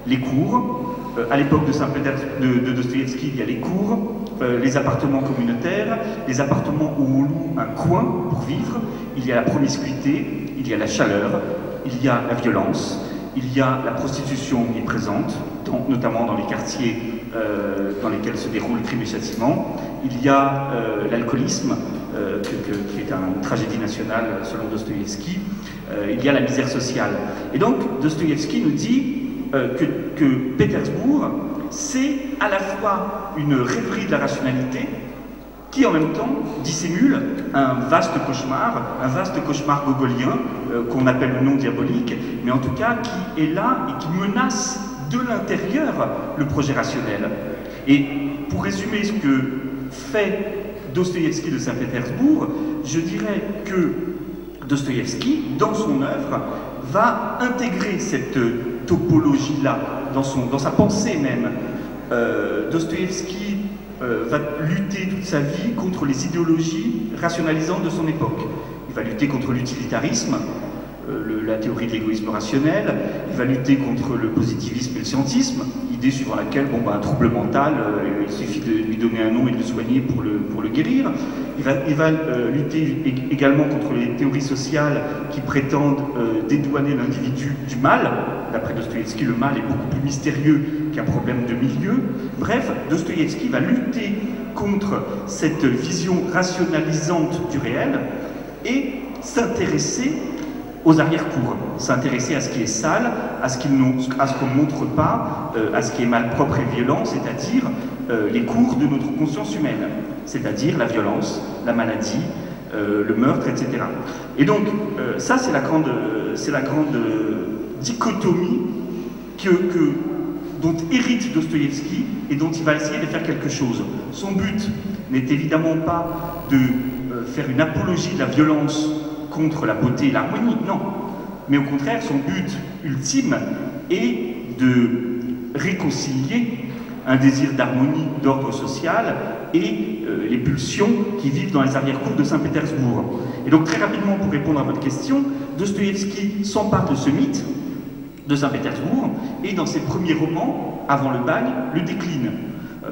Les cours, à l'époque de Dostoïevski, il y a les cours, les appartements communautaires, les appartements où on loue un coin pour vivre, il y a la promiscuité, il y a la chaleur, il y a la violence, il y a la prostitution omniprésente, notamment dans les quartiers dans lesquels se déroule crime et châtiment. Il y a l'alcoolisme, qui est une tragédie nationale selon Dostoïevski. Il y a la misère sociale. Et donc, Dostoïevski nous dit que Pétersbourg, c'est à la fois une rêverie de la rationalité, qui en même temps dissimule un vaste cauchemar gogolien, qu'on appelle le nom diabolique, mais en tout cas qui est là et qui menace de l'intérieur le projet rationnel. Et pour résumer ce que fait Dostoïevski de Saint-Pétersbourg, je dirais que Dostoïevski, dans son œuvre, va intégrer cette topologie-là, dans sa pensée même. Dostoïevski va lutter toute sa vie contre les idéologies rationalisantes de son époque. Il va lutter contre l'utilitarisme, la théorie de l'égoïsme rationnel, il va lutter contre le positivisme et le scientisme, idée suivant laquelle un trouble mental, il suffit de lui donner un nom et de le soigner pour le guérir. Il va lutter également contre les théories sociales qui prétendent dédouaner l'individu du mal. D'après Dostoïevski, le mal est beaucoup plus mystérieux qu'un problème de milieu. Bref, Dostoïevski va lutter contre cette vision rationalisante du réel et s'intéresser aux arrière-cours, s'intéresser à ce qui est sale, à ce qu'on ne montre pas, à ce qui est malpropre et violent, c'est-à-dire les cours de notre conscience humaine, c'est-à-dire la violence, la maladie, le meurtre, etc. Et donc, ça, c'est la grande dichotomie dont hérite Dostoïevski et dont il va essayer de faire quelque chose. Son but n'est évidemment pas de faire une apologie de la violence contre la beauté et l'harmonie, non. Mais au contraire, son but ultime est de réconcilier un désir d'harmonie d'ordre social et les pulsions qui vivent dans les arrière-cours de Saint-Pétersbourg. Et donc très rapidement, pour répondre à votre question, Dostoïevski s'empare de ce mythe de Saint-Pétersbourg et dans ses premiers romans, avant le bagne, le décline.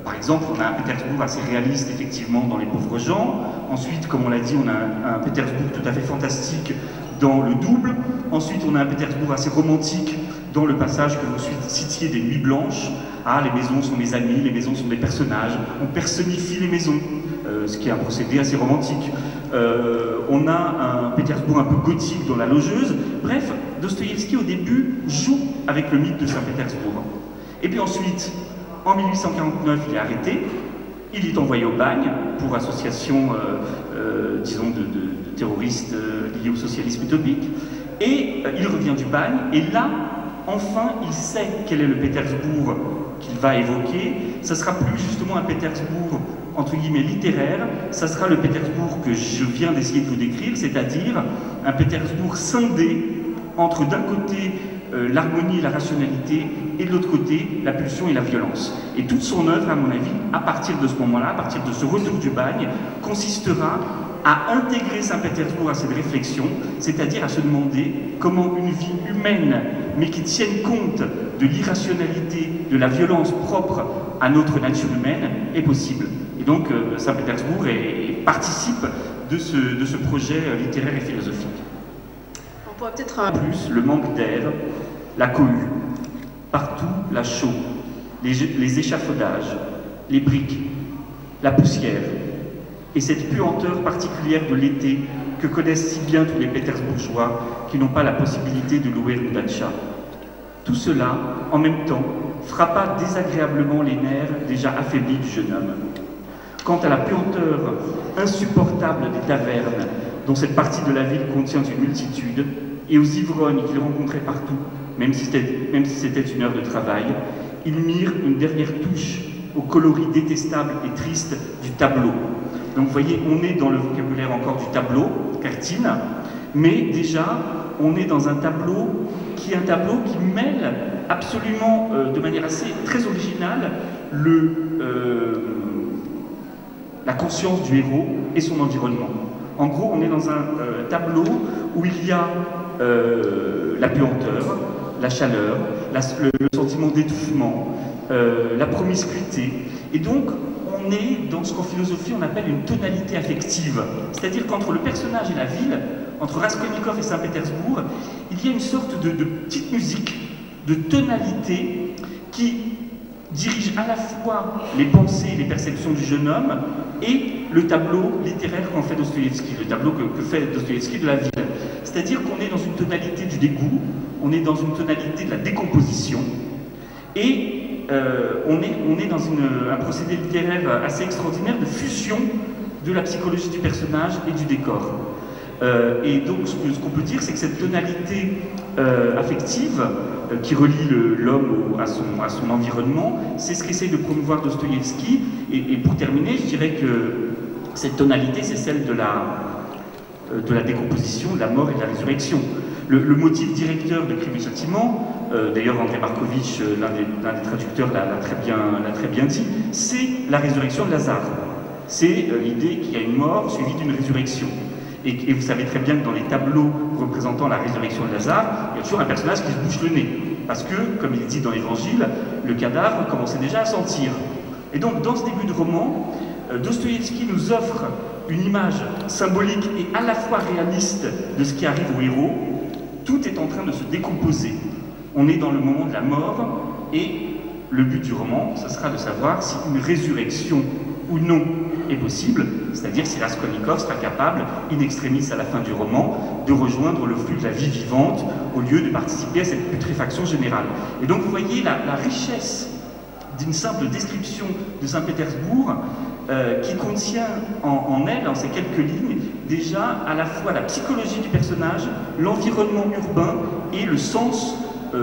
Par exemple, on a un Pétersbourg assez réaliste, effectivement, dans Les Pauvres gens. Ensuite, comme on l'a dit, on a un Pétersbourg tout à fait fantastique dans Le Double. Ensuite, on a un Pétersbourg assez romantique dans le passage que vous citiez des Nuits Blanches. Ah, les maisons sont mes amis, les maisons sont des personnages. On personnifie les maisons, ce qui est un procédé assez romantique. On a un Pétersbourg un peu gothique dans La Logeuse. Bref, Dostoïevski, au début, joue avec le mythe de Saint-Pétersbourg. Et puis ensuite, en 1849, il est arrêté, il est envoyé au bagne pour association, disons, de terroristes liés au socialisme utopique, et il revient du bagne, et là, enfin, il sait quel est le Pétersbourg qu'il va évoquer. Ça sera plus justement un Pétersbourg, entre guillemets, littéraire, ça sera le Pétersbourg que je viens d'essayer de vous décrire, c'est-à-dire un Pétersbourg scindé entre d'un côté l'harmonie et la rationalité, et de l'autre côté, la pulsion et la violence. Et toute son œuvre, à mon avis, à partir de ce moment-là, à partir de ce retour du bagne, consistera à intégrer Saint-Pétersbourg à cette réflexion, c'est-à-dire à se demander comment une vie humaine, mais qui tienne compte de l'irrationalité, de la violence propre à notre nature humaine, est possible. Et donc, Saint-Pétersbourg participe de ce projet littéraire et philosophique. On pourrait peut-être... Plus, le manque d'air, la cohue, partout la chaux, les échafaudages, les briques, la poussière, et cette puanteur particulière de l'été que connaissent si bien tous les Pétersbourgeois qui n'ont pas la possibilité de louer une datcha. Tout cela, en même temps, frappa désagréablement les nerfs déjà affaiblis du jeune homme. Quant à la puanteur insupportable des tavernes, dont cette partie de la ville contient une multitude, et aux ivrognes qu'il rencontrait partout, même si c'était une heure de travail, ils mirent une dernière touche au coloris détestable et triste du tableau. Donc vous voyez, on est dans le vocabulaire encore du tableau, cartine, mais déjà, on est dans un tableau qui mêle absolument, de manière très originale, la conscience du héros et son environnement. En gros, on est dans un tableau où il y a la puanteur, la chaleur, le sentiment d'étouffement, la promiscuité, et donc on est dans ce qu'en philosophie on appelle une tonalité affective, c'est-à-dire qu'entre le personnage et la ville, entre Raskolnikov et Saint-Pétersbourg, il y a une sorte de petite musique, de tonalité qui dirige à la fois les pensées et les perceptions du jeune homme et le tableau littéraire qu'en fait Dostoïevski, le tableau que fait Dostoïevski de la ville. C'est-à-dire qu'on est dans une tonalité du dégoût, on est dans une tonalité de la décomposition, et on est dans un procédé littéraire assez extraordinaire de fusion de la psychologie du personnage et du décor. Et donc ce qu'on peut dire, c'est que cette tonalité affective qui relie l'homme à son environnement, c'est ce qu'essaye de promouvoir Dostoïevski. Et pour terminer, je dirais que cette tonalité, c'est celle de la décomposition, de la mort et de la résurrection. Le motif directeur de Crime et Châtiment, d'ailleurs André Markovitch, l'un des traducteurs, l'a très bien dit, c'est la résurrection de Lazare. C'est l'idée qu'il y a une mort suivie d'une résurrection. Et vous savez très bien que dans les tableaux représentant la résurrection de Lazare, il y a toujours un personnage qui se bouche le nez. Parce que, comme il dit dans l'Évangile, le cadavre commençait déjà à sentir. Et donc, dans ce début de roman, Dostoïevski nous offre une image symbolique et à la fois réaliste de ce qui arrive au héros. Tout est en train de se décomposer. On est dans le moment de la mort, et le but du roman, ce sera de savoir si une résurrection ou non est possible, c'est-à-dire si Raskolnikov sera capable, in extremis à la fin du roman, de rejoindre le flux de la vie vivante au lieu de participer à cette putréfaction générale. Et donc vous voyez la richesse d'une simple description de Saint-Pétersbourg qui contient en elle, en ces quelques lignes, déjà à la fois la psychologie du personnage, l'environnement urbain et le sens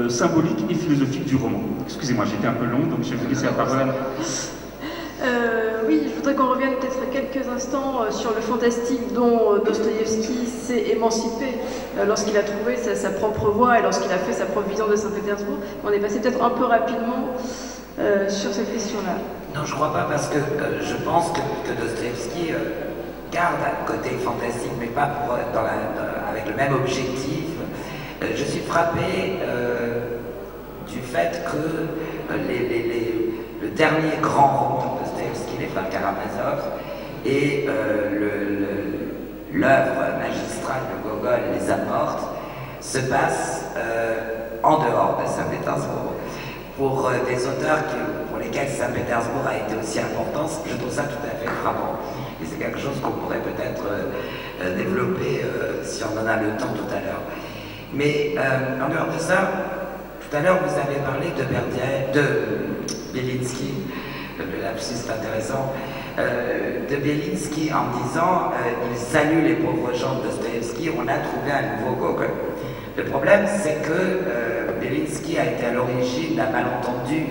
symbolique et philosophique du roman. Excusez-moi, j'étais un peu long, donc je vais vous laisser la parole. Oui, je voudrais qu'on revienne peut-être quelques instants sur le fantastique dont Dostoïevski s'est émancipé lorsqu'il a trouvé sa propre voie et lorsqu'il a fait sa propre vision de Saint-Pétersbourg. On est passé peut-être un peu rapidement sur cette question-là. Non, je ne crois pas, parce que je pense que Dostoïevski garde un côté fantastique, mais pas avec le même objectif. Je suis frappé du fait que le dernier grand roman de Dostoïevski, Les Frères Karamazov, et l'œuvre magistrale de Gogol, Les Amortes, se passent en dehors de Saint-Pétersbourg. Pour des auteurs pour lesquels Saint-Pétersbourg a été aussi important, je trouve ça tout à fait frappant. Et c'est quelque chose qu'on pourrait peut-être développer si on en a le temps tout à l'heure. Mais en dehors de ça, tout à l'heure vous avez parlé de Bielinski, le lapsus intéressant, de Bielinski en disant il salue les pauvres gens de Dostoïevski, on a trouvé un nouveau Gogol. Le problème, c'est que Bielinski a été à l'origine d'un malentendu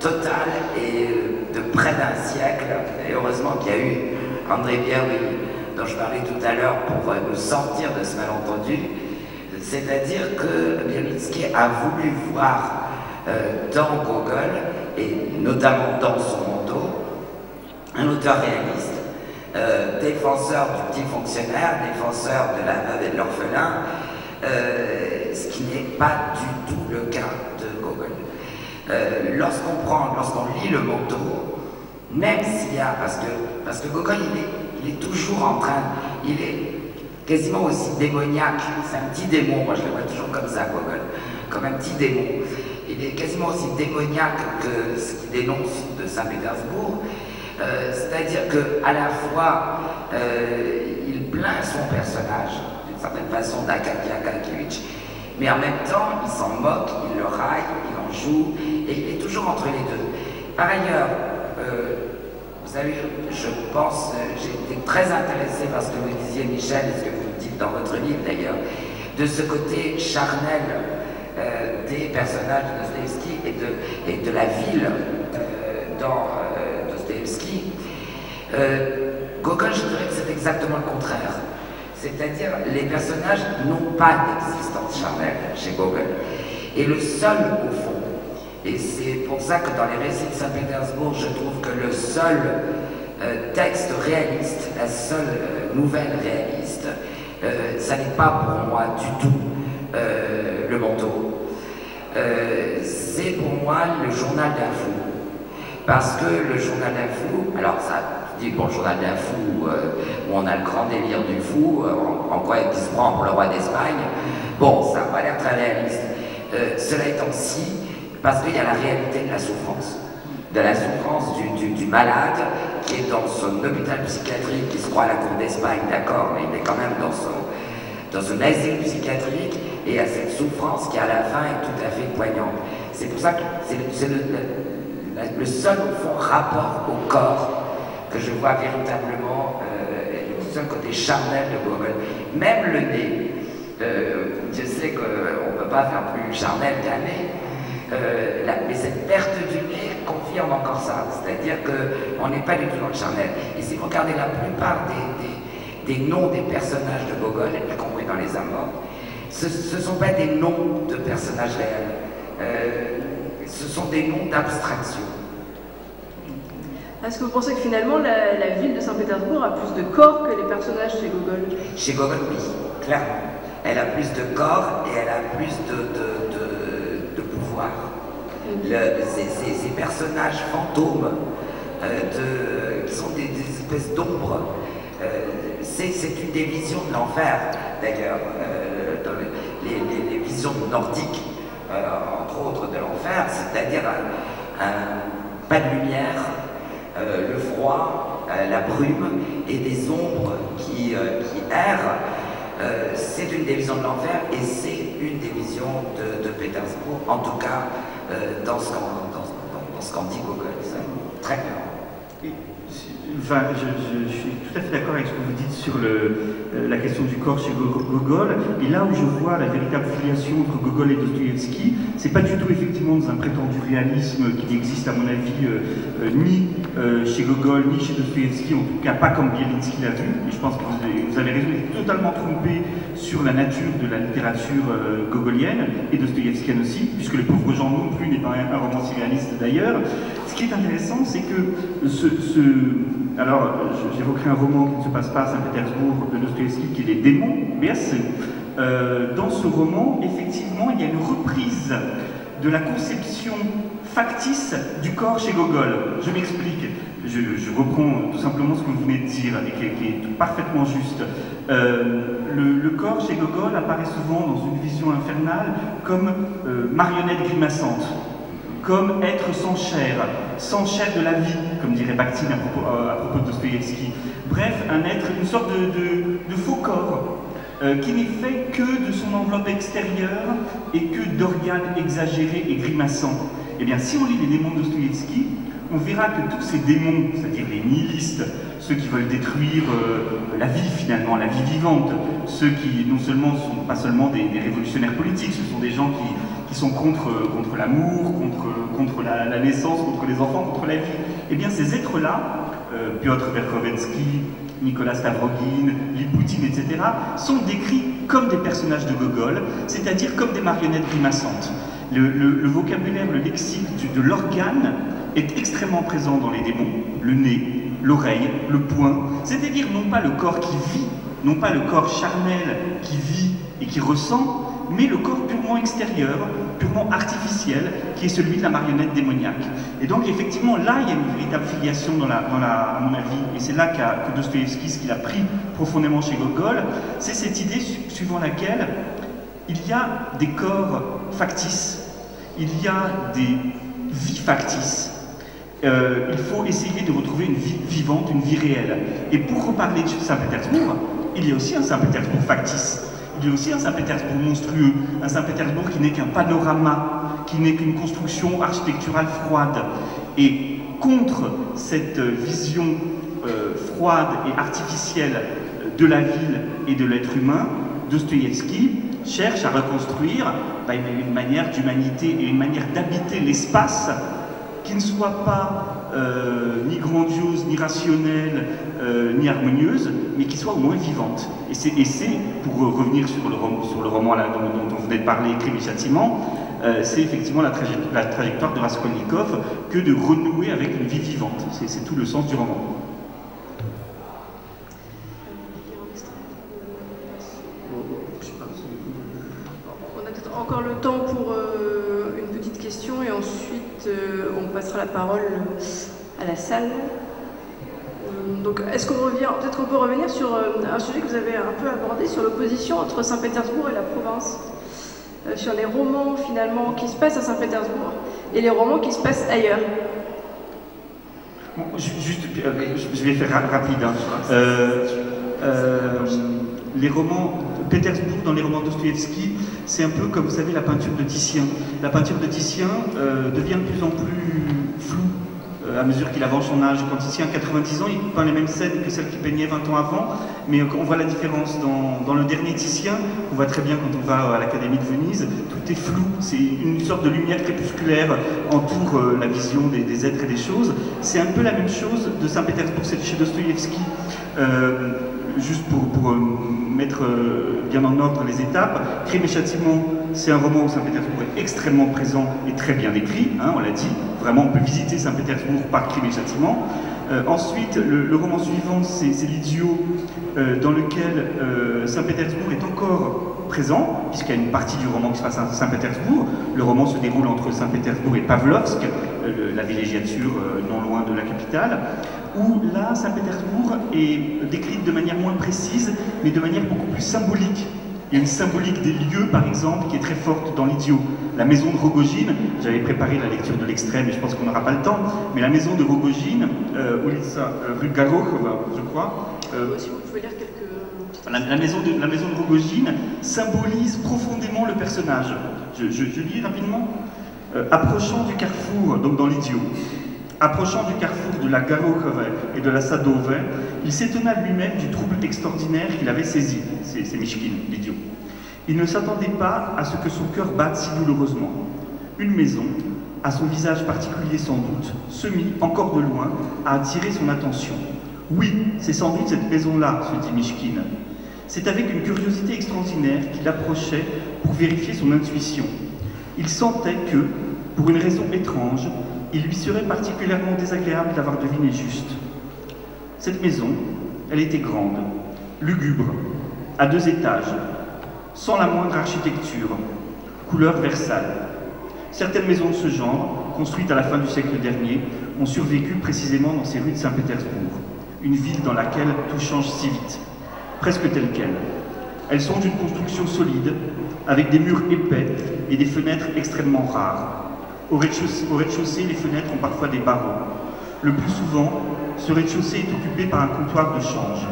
total et de près d'un siècle. Et heureusement qu'il y a eu André Bierry, dont je parlais tout à l'heure, pour nous sortir de ce malentendu. C'est-à-dire que Bielinski a voulu voir dans Gogol, et notamment dans son manteau, un auteur réaliste, défenseur du petit fonctionnaire, défenseur de la veuve et de l'orphelin, ce qui n'est pas du tout le cas de Gogol. Lorsqu'on lit le manteau, même s'il y a, parce que Gogol il est toujours en train, il est quasiment aussi démoniaque, c'est un petit démon, moi je le vois toujours comme ça, Gogol, comme un petit démon. Il est quasiment aussi démoniaque que ce qu'il dénonce de Saint-Pétersbourg, c'est-à-dire qu'à la fois il plaint son personnage d'une certaine façon d'Akaky Akakiyevich, mais en même temps il s'en moque, il le raille, il en joue, et il est toujours entre les deux. Par ailleurs, vous savez, je pense, j'ai été très intéressé par ce que vous disiez, Michel, et ce que vous dites dans votre livre d'ailleurs, de ce côté charnel des personnages de Dostoïevski et de la ville dans Dostoïevski. Gogol, je dirais que c'est exactement le contraire. C'est-à-dire, les personnages n'ont pas d'existence charnelle chez Gogol. Et le seul, au fond, et c'est pour ça que dans les récits de Saint-Pétersbourg, je trouve que le seul texte réaliste, la seule nouvelle réaliste, ça n'est pas pour moi du tout le manteau. C'est pour moi le journal d'un fou. Parce que le journal d'un fou, alors ça dit bon, le journal d'un fou, où on a le grand délire du fou, en quoi il se prend pour le roi d'Espagne, bon, ça n'a pas l'air très réaliste. Cela étant si, parce qu'il y a la réalité de la souffrance du malade qui est dans son hôpital psychiatrique, qui se croit à la cour d'Espagne, d'accord, mais il est quand même dans son asile psychiatrique, et à cette souffrance qui à la fin est tout à fait poignante. C'est pour ça que c'est le seul au fond rapport au corps que je vois véritablement, le seul côté charnel de Gogol. Même le nez, je sais qu'on ne peut pas faire plus charnel qu'un nez, mais cette perte du nez confirme encore ça, c'est-à-dire qu'on n'est pas du tout dans le charnel. Et si vous regardez la plupart des noms des personnages de Gogol, y compris dans les Amors, ce ne sont pas des noms de personnages réels, ce sont des noms d'abstraction. Est-ce que vous pensez que finalement la ville de Saint-Pétersbourg a plus de corps que les personnages chez Gogol? Chez Gogol, oui, clairement. Elle a plus de corps et elle a plus de pouvoir. Ces personnages fantômes qui sont des espèces d'ombres, c'est une des visions de l'enfer, d'ailleurs, dans les visions nordiques, entre autres de l'enfer, c'est-à-dire pas de lumière, le froid, la brume et des ombres qui errent. C'est une des visions de l'enfer et c'est une des visions de Pétersbourg, en tout cas dans ce qu'en dit Gogol, très clairement. Enfin, je suis tout à fait d'accord avec ce que vous dites sur la question du corps chez Gogol. Et là où je vois la véritable filiation entre Gogol et Dostoïevski, c'est pas du tout effectivement dans un prétendu réalisme qui n'existe à mon avis ni chez Gogol ni chez Dostoïevski, en tout cas pas comme Bielinski l'a vu. Et je pense que vous avez raison, vous êtes totalement trompé sur la nature de la littérature gogolienne et dostoïevskienne aussi, puisque Le Pauvre Jean non plus n'est pas un romancier réaliste d'ailleurs. Ce qui est intéressant, c'est que alors, j'évoquerai un roman qui ne se passe pas à Saint-Pétersbourg de Dostoïevski, qui est Les Démons, BSC. Dans ce roman, effectivement, il y a une reprise de la conception factice du corps chez Gogol. Je m'explique. Je reprends tout simplement ce que vous venez de dire et qui est parfaitement juste. Le corps chez Gogol apparaît souvent dans une vision infernale comme marionnette grimaçante, comme être sans chair de la vie, comme dirait Bakhtin à propos de Dostoïevski. Bref, un être, une sorte de faux corps, qui n'est fait que de son enveloppe extérieure et que d'organes exagérés et grimaçants. Eh bien, si on lit les démons de Dostoïevski, on verra que tous ces démons, c'est-à-dire les nihilistes, ceux qui veulent détruire la vie finalement, la vie vivante, ceux qui non seulement sont pas seulement des révolutionnaires politiques, ce sont des gens qui sont contre l'amour, contre la naissance, contre les enfants, contre la vie. Eh bien ces êtres-là, Piotr Verkhovensky, Nicolas Stavrogin, Lipoutine, etc., sont décrits comme des personnages de Gogol, c'est-à-dire comme des marionnettes grimaçantes. Le vocabulaire, le lexique de l'organe est extrêmement présent dans les démons. Le nez, l'oreille, le poing, c'est-à-dire non pas le corps qui vit, non pas le corps charnel qui vit et qui ressent, mais le corps purement extérieur, purement artificiel, qui est celui de la marionnette démoniaque. Et donc effectivement, là, il y a une véritable filiation à mon avis, et c'est là que Dostoïevski, ce qu'il a pris profondément chez Gogol, c'est cette idée suivant laquelle il y a des corps factices, il y a des vies factices. Il faut essayer de retrouver une vie vivante, une vie réelle. Et pour reparler de Saint-Pétersbourg, il y a aussi un Saint-Pétersbourg factice. Il y a aussi un Saint-Pétersbourg monstrueux, un Saint-Pétersbourg qui n'est qu'un panorama, qui n'est qu'une construction architecturale froide. Et contre cette vision froide et artificielle de la ville et de l'être humain, Dostoïevski cherche à reconstruire une manière d'humanité et une manière d'habiter l'espace qui ne soit pas ni grandiose, ni rationnelle, ni harmonieuse, mais qui soit au moins vivante. Et c'est pour revenir sur le roman là, dont on venait de parler, Crime et Châtiment, c'est effectivement la trajectoire de Raskolnikov que de renouer avec une vie vivante. C'est tout le sens du roman. On a peut-être encore le temps pour une petite question et ensuite on passera la parole à la salle. Donc, est-ce qu'on revient, peut-être qu'on peut revenir sur un sujet que vous avez un peu abordé, sur l'opposition entre Saint-Pétersbourg et la province, sur les romans finalement qui se passent à Saint-Pétersbourg et les romans qui se passent ailleurs. Bon, je vais faire rapide. Les romans Pétersbourg, dans les romans de Dostoïevski, c'est un peu comme, vous savez, la peinture de Titien. La peinture de Titien devient de plus en plus floue à mesure qu'il avance son âge. Quand Titien a 90 ans, il peint les mêmes scènes que celles qu'il peignait 20 ans avant, mais on voit la différence. Dans le dernier Titien, on voit très bien quand on va à l'Académie de Venise, tout est flou, c'est une sorte de lumière crépusculaire entoure la vision des êtres et des choses. C'est un peu la même chose de Saint-Pétersbourg, c'est chez Dostoïevski. Juste pour mettre bien en ordre les étapes, Crime et Châtiment, c'est un roman où Saint-Pétersbourg est extrêmement présent et très bien écrit, hein, on l'a dit. Vraiment, on peut visiter Saint-Pétersbourg par Crime et Châtiment. Ensuite, le roman suivant, c'est L'Idiot, dans lequel Saint-Pétersbourg est encore présent, puisqu'il y a une partie du roman qui se passe à Saint-Pétersbourg. Le roman se déroule entre Saint-Pétersbourg et Pavlovsk, la villégiature non loin de la capitale, où là, Saint-Pétersbourg est décrite de manière moins précise, mais de manière beaucoup plus symbolique. Il y a une symbolique des lieux, par exemple, qui est très forte dans L'Idiot. La maison de Rogojine, j'avais préparé la lecture de l'extrait, mais je pense qu'on n'aura pas le temps, mais la maison de Rogojine, rue Garokhova, je crois. Si vous pouvez lire quelques... La maison de Rogojine symbolise profondément le personnage. Je lis rapidement. Approchant du carrefour, donc dans L'Idiot, approchant du carrefour de la Garokhova et de la Sadova, il s'étonna lui-même du trouble extraordinaire qu'il avait saisi. C'est Mishkin, L'Idiot. Il ne s'attendait pas à ce que son cœur batte si douloureusement. Une maison, à son visage particulier sans doute, se mit, encore de loin, à attirer son attention. Oui, c'est sans doute cette maison-là, se dit Mishkin. C'est avec une curiosité extraordinaire qu'il approchait pour vérifier son intuition. Il sentait que, pour une raison étrange, il lui serait particulièrement désagréable d'avoir deviné juste. Cette maison, elle était grande, lugubre, à 2 étages, sans la moindre architecture, couleur Versailles. Certaines maisons de ce genre, construites à la fin du siècle dernier, ont survécu précisément dans ces rues de Saint-Pétersbourg, une ville dans laquelle tout change si vite, presque telle qu'elle. Elles sont d'une construction solide, avec des murs épais et des fenêtres extrêmement rares. Au rez-de-chaussée, les fenêtres ont parfois des barreaux. Le plus souvent, ce rez-de-chaussée est occupé par un comptoir de change.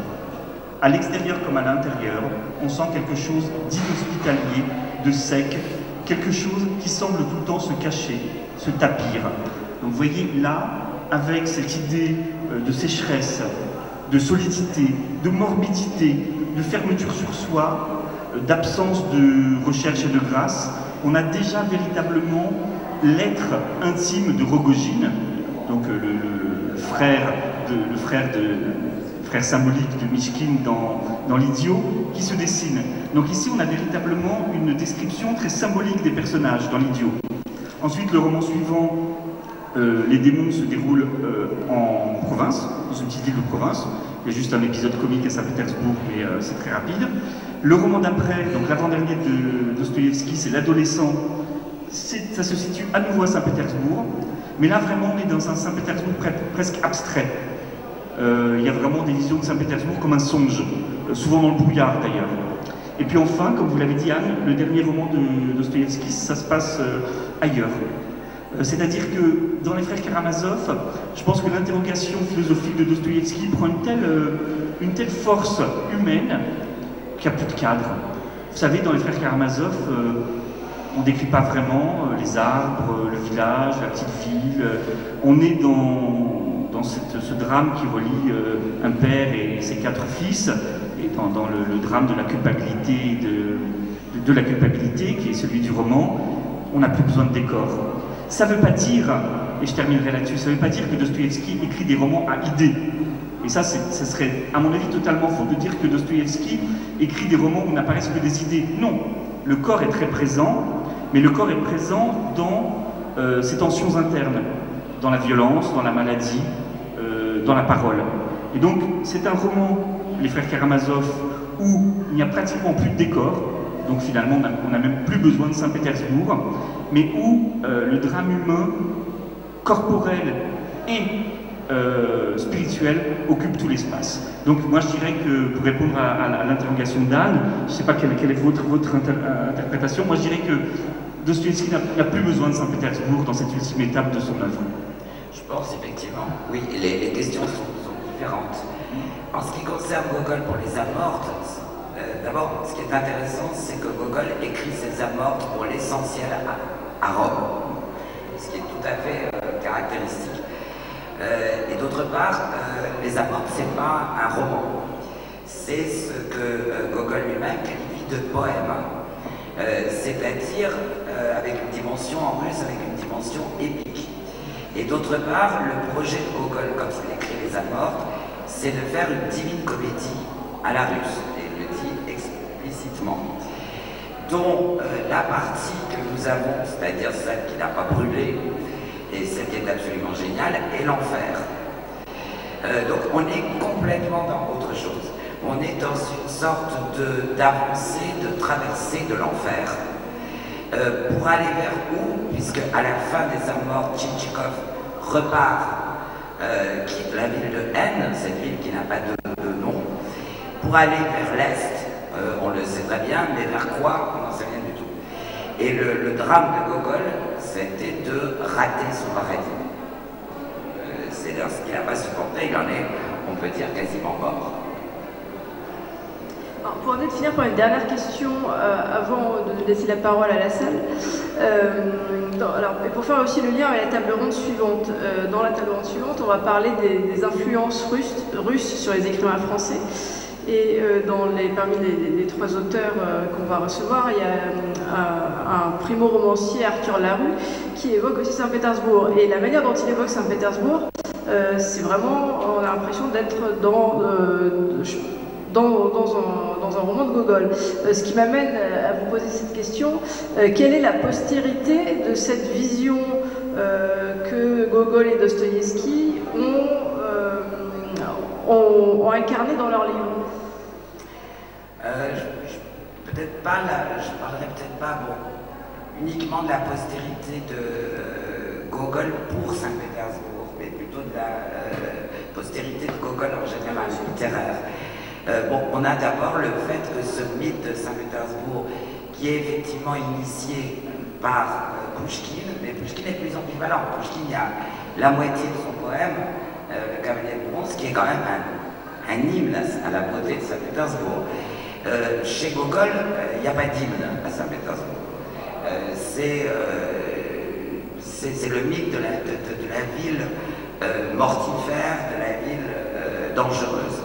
À l'extérieur comme à l'intérieur, on sent quelque chose d'inhospitalier, de sec, quelque chose qui semble tout le temps se cacher, se tapir. Donc vous voyez là, avec cette idée de sécheresse, de solidité, de morbidité, de fermeture sur soi, d'absence de recherche et de grâce, on a déjà véritablement l'être intime de Rogojine, donc le frère frère symbolique de Mychkine dans l'Idiot, qui se dessine. Donc ici, on a véritablement une description très symbolique des personnages dans l'Idiot. Ensuite, le roman suivant, les démons se déroulent en province, dans une petite ville de province. Il y a juste un épisode comique à Saint-Pétersbourg, mais c'est très rapide. Le roman d'après, donc l'avant-dernier de Dostoïevski, c'est L'adolescent. Ça se situe à nouveau à Saint-Pétersbourg, mais là vraiment on est dans un Saint-Pétersbourg presque abstrait. Il y a vraiment des visions de Saint-Pétersbourg comme un songe, souvent dans le brouillard d'ailleurs. Et puis enfin, comme vous l'avez dit Anne, le dernier roman de Dostoïevski, ça se passe ailleurs. C'est-à-dire que dans Les Frères Karamazov, je pense que l'interrogation philosophique de Dostoïevski prend une telle force humaine qu'il n'y a plus de cadre. Vous savez, dans Les Frères Karamazov, on ne décrit pas vraiment les arbres, le village, la petite ville. On est dans ce drame qui relie un père et ses 4 fils, et dans le drame de la culpabilité, de la culpabilité, qui est celui du roman, on n'a plus besoin de décor. Ça ne veut pas dire, et je terminerai là-dessus, ça ne veut pas dire que Dostoïevski écrit des romans à idées. Et ça serait, à mon avis, totalement faux de dire que Dostoïevski écrit des romans où n'apparaissent que des idées. Non, le corps est très présent, mais le corps est présent dans ses tensions internes, dans la violence, dans la maladie, dans la parole. Et donc, c'est un roman, Les Frères Karamazov, où il n'y a pratiquement plus de décor, donc finalement on n'a même plus besoin de Saint-Pétersbourg, mais où le drame humain, corporel et spirituel occupe tout l'espace. Donc moi je dirais que, pour répondre à l'interrogation d'Anne, je ne sais pas quelle est votre interprétation, moi je dirais que Dostoïevski n'a plus besoin de Saint-Pétersbourg dans cette ultime étape de son œuvre. Je pense effectivement, oui, les questions sont différentes. En ce qui concerne Gogol pour les âmes mortes, d'abord, ce qui est intéressant, c'est que Gogol écrit ses âmes mortes pour l'essentiel à Rome, ce qui est tout à fait caractéristique. Et d'autre part, les âmes mortes, c'est pas un roman, c'est ce que Gogol lui-même qualifie de poème, c'est-à-dire avec une dimension en russe, avec une dimension épique. Et d'autre part, le projet de Gogol, quand il écrit les âmes mortes, c'est de faire une divine comédie à la russe, et il le dit explicitement, dont la partie que nous avons, c'est-à-dire celle qui n'a pas brûlé, et celle qui est absolument géniale, est l'enfer. Donc on est complètement dans autre chose. On est dans une sorte d'avancée, de traversée de l'enfer. Pour aller vers où, puisque à la fin des âmes mortes, Tchitchikov repart, quitte la ville de N, cette ville qui n'a pas de nom, pour aller vers l'Est, on le sait très bien, mais vers quoi, on n'en sait rien du tout. Et le drame de Gogol, c'était de rater son paradis. C'est ce qu'il n'a pas supporté, il en est, on peut dire, quasiment mort. Alors, pour en finir par une dernière question avant de laisser la parole à la salle. Et pour faire aussi le lien avec la table ronde suivante, dans la table ronde suivante, on va parler des influences russes sur les écrivains français. Et parmi les 3 auteurs qu'on va recevoir, il y a un primo-romancier, Arthur Larue, qui évoque aussi Saint-Pétersbourg. Et la manière dont il évoque Saint-Pétersbourg, c'est vraiment, on a l'impression d'être dans un roman de Gogol. Ce qui m'amène à vous poser cette question, quelle est la postérité de cette vision que Gogol et Dostoïevski ont incarnée dans leurs livres? Je parlerai peut-être pas uniquement de la postérité de Gogol pour Saint-Pétersbourg, mais plutôt de la postérité de Gogol en général, littéraire. On a d'abord le fait que ce mythe de Saint-Pétersbourg, qui est effectivement initié par Pouchkine, mais Pouchkine est plus ambivalent. Pouchkine, il y a la moitié de son poème, Le Cavalier de Bronze, qui est quand même un hymne à la beauté de Saint-Pétersbourg. Chez Gogol, il n'y a pas d'hymne à Saint-Pétersbourg. C'est le mythe de la ville mortifère, de la ville dangereuse.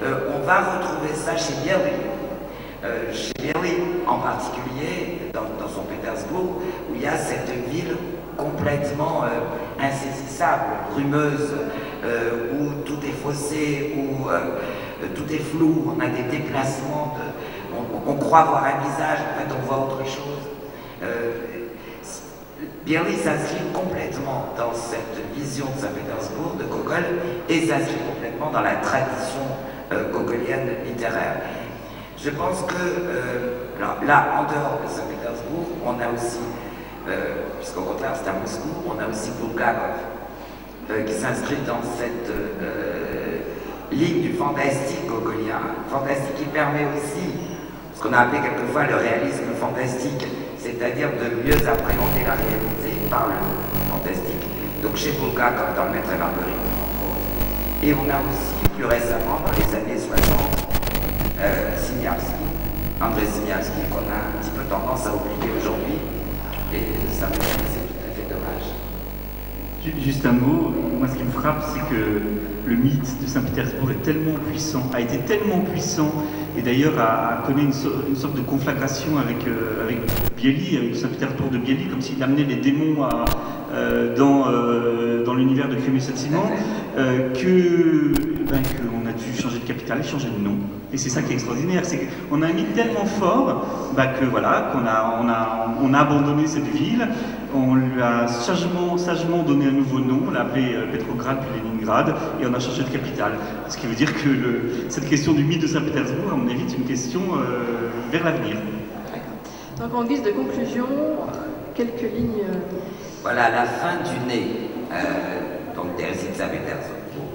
On va retrouver ça chez Bierly. Chez Bierly en particulier, dans son Pétersbourg, où il y a cette ville complètement insaisissable, brumeuse, où tout est faussé, où tout est flou, on a des déplacements, on croit voir un visage, en fait on voit autre chose. Bielli s'inscrit complètement dans cette vision de Saint-Pétersbourg, de Gogol, et s'inscrit complètement dans la tradition gogolienne littéraire. Je pense que, là, en dehors de Saint-Pétersbourg, on a aussi, puisqu'au contraire c'est à Moscou, on a aussi Bulgakov, qui s'inscrit dans cette ligne du fantastique gogolien, fantastique qui permet aussi ce qu'on a appelé quelquefois le réalisme fantastique, c'est-à-dire de mieux appréhender la réalité par le fantastique. Donc chez Bulgakov, dans Le Maître et Marguerite, entre autres. Et on a aussi, plus récemment, dans les années 60, Siniavski, André Siniavski, qu'on a un petit peu tendance à oublier aujourd'hui, et ça me semble c'est tout à fait dommage. Juste un mot, moi ce qui me frappe, c'est que le mythe de Saint-Pétersbourg est tellement puissant, a été tellement puissant, et d'ailleurs a connu une sorte de conflagration avec Bielli, avec Saint-Pétersbourg de Bielli, comme s'il amenait les démons dans l'univers de Crémieux Saint-Simon, qu'on a dû changer de capitale et changer de nom. Et c'est ça qui est extraordinaire, c'est qu'on a un mythe tellement fort qu'on a abandonné cette ville, on lui a sagement donné un nouveau nom, on l'a appelé Petrograd puis Leningrad, et on a changé de capitale. Ce qui veut dire que cette question du mythe de Saint-Pétersbourg, à mon avis, est une question vers l'avenir. Donc en guise de conclusion, quelques lignes. Voilà la fin du nez, donc des récits de Saint-Pétersbourg.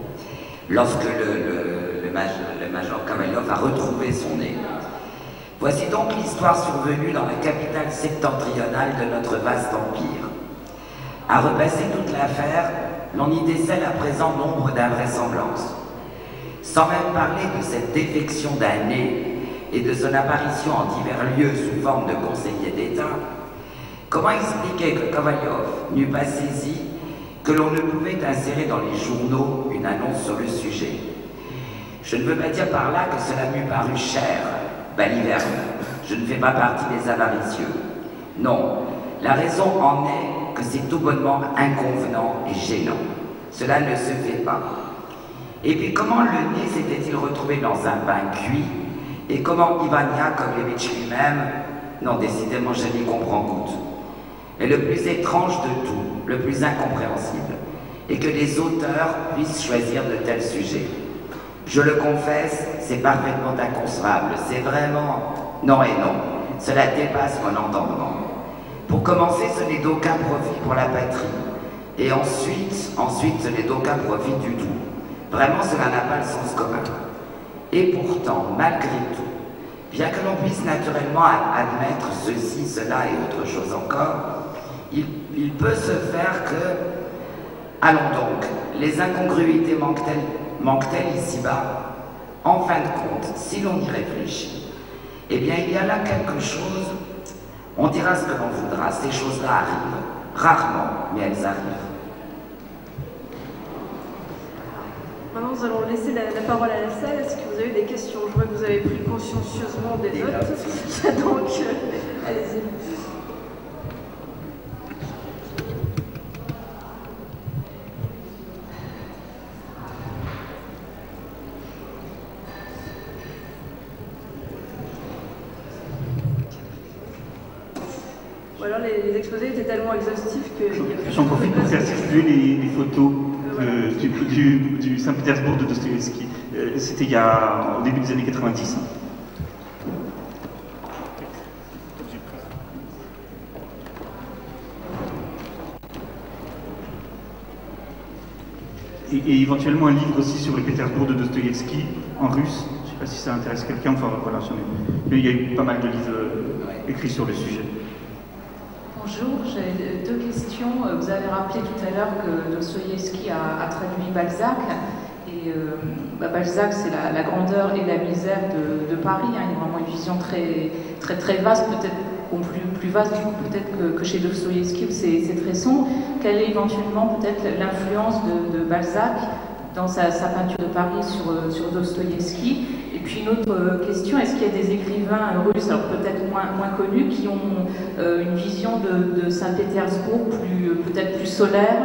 Lorsque le major Kavalyov a retrouvé son nez. Voici donc l'histoire survenue dans la capitale septentrionale de notre vaste empire. À repasser toute l'affaire, l'on y décèle à présent nombre d'invraisemblances. Sans même parler de cette défection d'un nez et de son apparition en divers lieux sous forme de conseiller d'État, comment expliquer que Kavalyov n'eut pas saisi que l'on ne pouvait insérer dans les journaux une annonce sur le sujet? Je ne veux pas dire par là que cela m'eût paru cher, baliverne. Je ne fais pas partie des avaricieux. Non, la raison en est que c'est tout bonnement inconvenant et gênant. Cela ne se fait pas. Et puis comment le nez s'était-il retrouvé dans un pain cuit? Et comment Ivan Yakovlevitch lui-même? Non, décidément, je n'y comprends goutte. Et le plus étrange de tout, le plus incompréhensible, est que les auteurs puissent choisir de tels sujets. Je le confesse, c'est parfaitement inconcevable, c'est vraiment non et non. Cela dépasse mon entendement. Pour commencer, ce n'est d'aucun profit pour la patrie. Et ensuite, ce n'est d'aucun profit du tout. Vraiment, cela n'a pas le sens commun. Et pourtant, malgré tout, bien que l'on puisse naturellement admettre ceci, cela et autre chose encore, il peut se faire que, allons donc, les incongruités manquent-elles ici-bas? En fin de compte, si l'on y réfléchit, eh bien il y a là quelque chose, on dira ce que l'on voudra, ces choses-là arrivent, rarement, mais elles arrivent. Maintenant, nous allons laisser la parole à la salle. Est-ce que vous avez des questions? Je vois que vous avez pris consciencieusement des notes. Donc, allez-y. Ou alors les exposés étaient tellement exhaustifs que... J'en profite pour faire circuler les photos du Saint-Pétersbourg de Dostoïevski. C'était au début des années 90. Et éventuellement un livre aussi sur le Pétersbourg de Dostoïevski en russe. Je ne sais pas si ça intéresse quelqu'un, enfin voilà, mais il y a eu pas mal de livres écrits sur le sujet. Bonjour, j'ai deux questions. Vous avez rappelé tout à l'heure que Dostoïevski a traduit Balzac. Et Balzac, c'est la grandeur et la misère de Paris. Hein. Il y a vraiment une vision très vaste, peut-être plus vaste peut-être que chez Dostoïevski, où c'est très sombre. Quelle est éventuellement peut-être l'influence de Balzac dans sa peinture de Paris sur Dostoïevski. Et puis une autre question, est-ce qu'il y a des écrivains russes, alors peut-être moins connus, qui ont une vision de Saint-Pétersbourg peut-être plus solaire,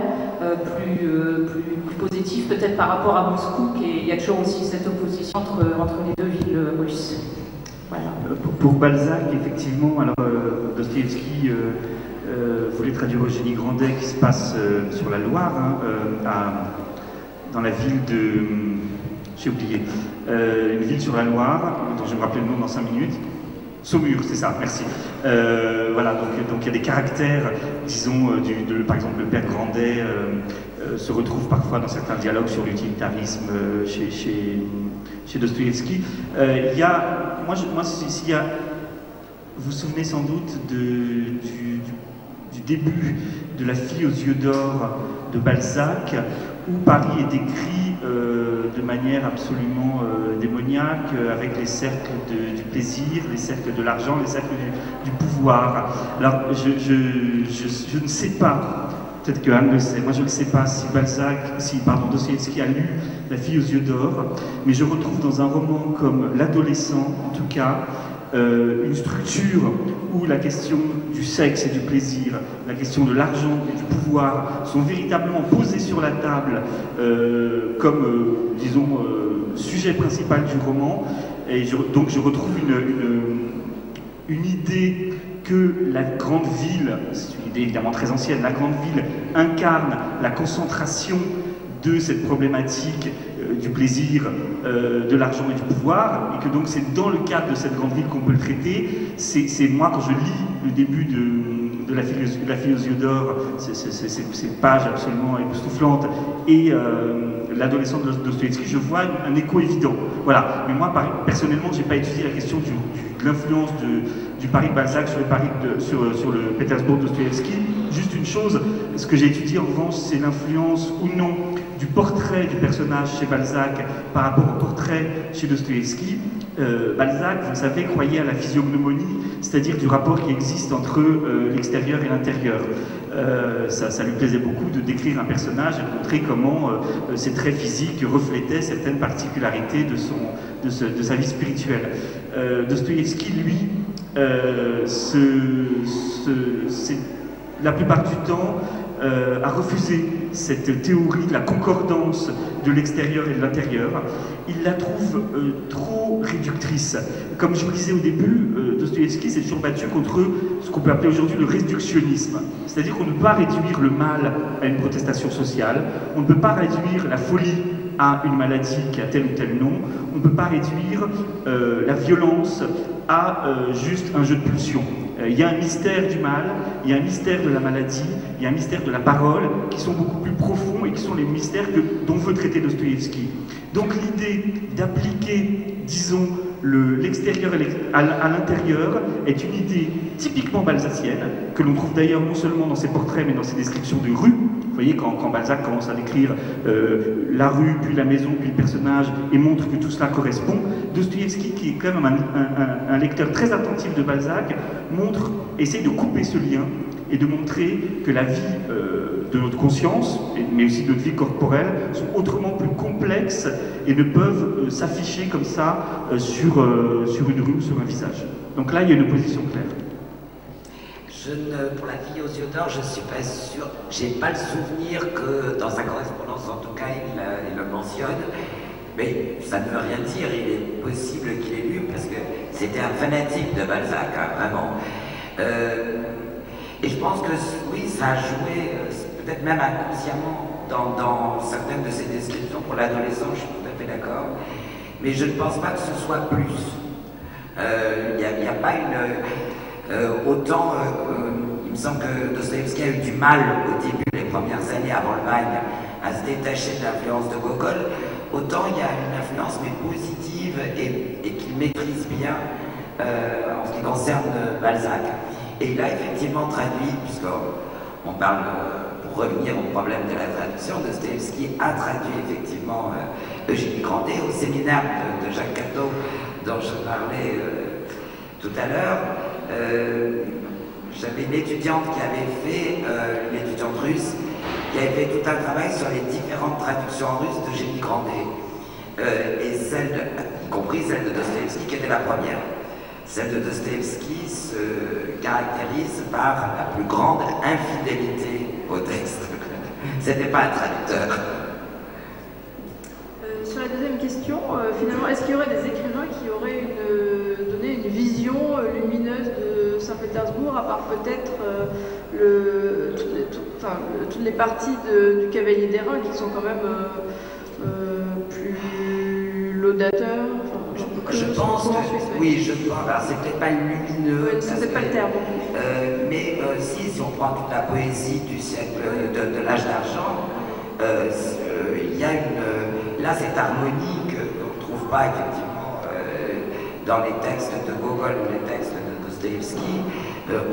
plus positive, peut-être par rapport à Moscou, il y a toujours aussi cette opposition entre les deux villes russes. Voilà. Pour Balzac, effectivement, alors Dostoïevski voulait traduire Eugénie Grandet qui se passe sur la Loire, dans la ville de... j'ai oublié. Une ville sur la Loire, dont je vais me rappeler le nom dans 5 minutes. Saumur, c'est ça, merci. Voilà, donc il y a des caractères, disons, par exemple, le père Grandet se retrouve parfois dans certains dialogues sur l'utilitarisme chez Dostoïevski. Il y a, vous vous souvenez sans doute du début de La fille aux yeux d'or de Balzac, où Paris est décrit de manière absolument démoniaque, avec les cercles du plaisir, les cercles de l'argent, les cercles du pouvoir. Alors, je ne sais pas, peut-être que Anne le sait, moi je ne sais pas si Dostoïevski a lu La fille aux yeux d'or, mais je retrouve dans un roman comme L'adolescent, en tout cas, une structure où la question du sexe et du plaisir, la question de l'argent et du pouvoir sont véritablement posées sur la table comme, disons, sujet principal du roman. Et donc je retrouve une idée que la grande ville, c'est une idée évidemment très ancienne, la grande ville incarne la concentration de cette problématique du plaisir, de l'argent et du pouvoir, et que donc c'est dans le cadre de cette grande ville qu'on peut le traiter. C'est moi, quand je lis le début de La fille aux yeux d'or, ces pages absolument époustouflantes, et L'adolescent de Dostoïevski, je vois un écho évident. Voilà. Mais moi, personnellement, je n'ai pas étudié la question de l'influence du Paris de Balzac sur le Pétersbourg de Dostoïevski. Juste une chose, ce que j'ai étudié en revanche, c'est l'influence ou non du portrait du personnage chez Balzac par rapport au portrait chez Dostoïevski. Balzac, vous le savez, croyait à la physiognomonie, c'est-à-dire du rapport qui existe entre l'extérieur et l'intérieur. Ça lui plaisait beaucoup de décrire un personnage et de montrer comment ses traits physiques reflétaient certaines particularités de sa vie spirituelle. Dostoïevski, lui, la plupart du temps, a refusé cette théorie de la concordance de l'extérieur et de l'intérieur. Il la trouve trop réductrice. Comme je vous le disais au début, Dostoïevski s'est toujours battu contre ce qu'on peut appeler aujourd'hui le réductionnisme. C'est-à-dire qu'on ne peut pas réduire le mal à une protestation sociale, on ne peut pas réduire la folie à une maladie qui a tel ou tel nom, on ne peut pas réduire la violence à juste un jeu de pulsions. Il y a un mystère du mal, il y a un mystère de la maladie, il y a un mystère de la parole qui sont beaucoup plus profonds et qui sont les mystères dont veut traiter Dostoïevski. Donc l'idée d'appliquer, disons, l'extérieur à l'intérieur est une idée typiquement balzacienne, que l'on trouve d'ailleurs non seulement dans ses portraits mais dans ses descriptions de rue. Vous voyez, quand Balzac commence à décrire la rue, puis la maison, puis le personnage, et montre que tout cela correspond, Dostoïevski, qui est quand même un lecteur très attentif de Balzac, essaie de couper ce lien et de montrer que la vie de notre conscience, mais aussi de notre vie corporelle, sont autrement plus complexes et ne peuvent s'afficher comme ça sur une rue ou sur un visage. Donc là, il y a une opposition claire. Pour La fille aux yeux d'or, je ne suis pas sûr, j'ai pas le souvenir que dans sa correspondance, en tout cas, il le mentionne, mais ça ne veut rien dire, il est possible qu'il ait lu, parce que c'était un fanatique de Balzac, hein, vraiment. Et je pense que oui, ça a joué, peut-être même inconsciemment, dans certaines de ses descriptions pour l'adolescent, je suis tout à fait d'accord, mais je ne pense pas que ce soit plus. Il n'y a pas une... autant, il me semble que Dostoïevski a eu du mal au début, les premières années avant le bagne, à se détacher de l'influence de Gogol, autant il y a une influence mais positive et qu'il maîtrise bien en ce qui concerne Balzac. Et il a effectivement traduit, puisqu'on parle, pour revenir au problème de la traduction, Dostoïevski a traduit effectivement Eugénie Grandet au séminaire de Jacques Catteau dont je parlais tout à l'heure. J'avais une étudiante qui avait fait, une étudiante russe, qui avait fait tout un travail sur les différentes traductions en russe d'Eugénie Grandet, et y compris celle de Dostoïevski, qui était la première. Celle de Dostoïevski se caractérise par la plus grande infidélité au texte. C'était pas un traducteur. Sur la deuxième question, finalement, est-ce qu'il y aurait des écrivains qui auraient donné une vision lumineuse de Saint-Pétersbourg, à part peut-être toutes les parties du Cavalier d'Érins qui sont quand même plus laudateurs? Je pense que, oui, je pense, alors c'est peut-être pas lumineux. Oui, c'est pas le terme. Mais si on prend toute la poésie du siècle de l'âge d'argent, il y a là cette harmonie qu'on ne trouve pas effectivement dans les textes de Gogol ou les textes de Dostoïevski,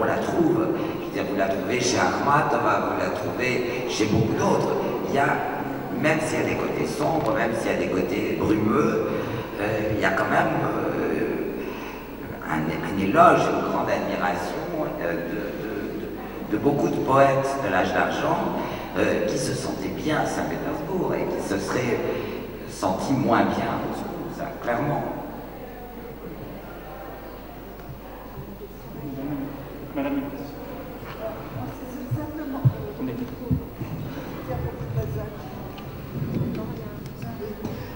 on la trouve. Je veux dire, vous la trouvez chez Akhmatova, vous la trouvez chez beaucoup d'autres. Il y a, même s'il y a des côtés sombres, même s'il y a des côtés brumeux, il y a quand même un éloge, une grande admiration de beaucoup de poètes de l'âge d'argent qui se sentaient bien à Saint-Pétersbourg et qui se seraient sentis moins bien, ça, clairement. Madame.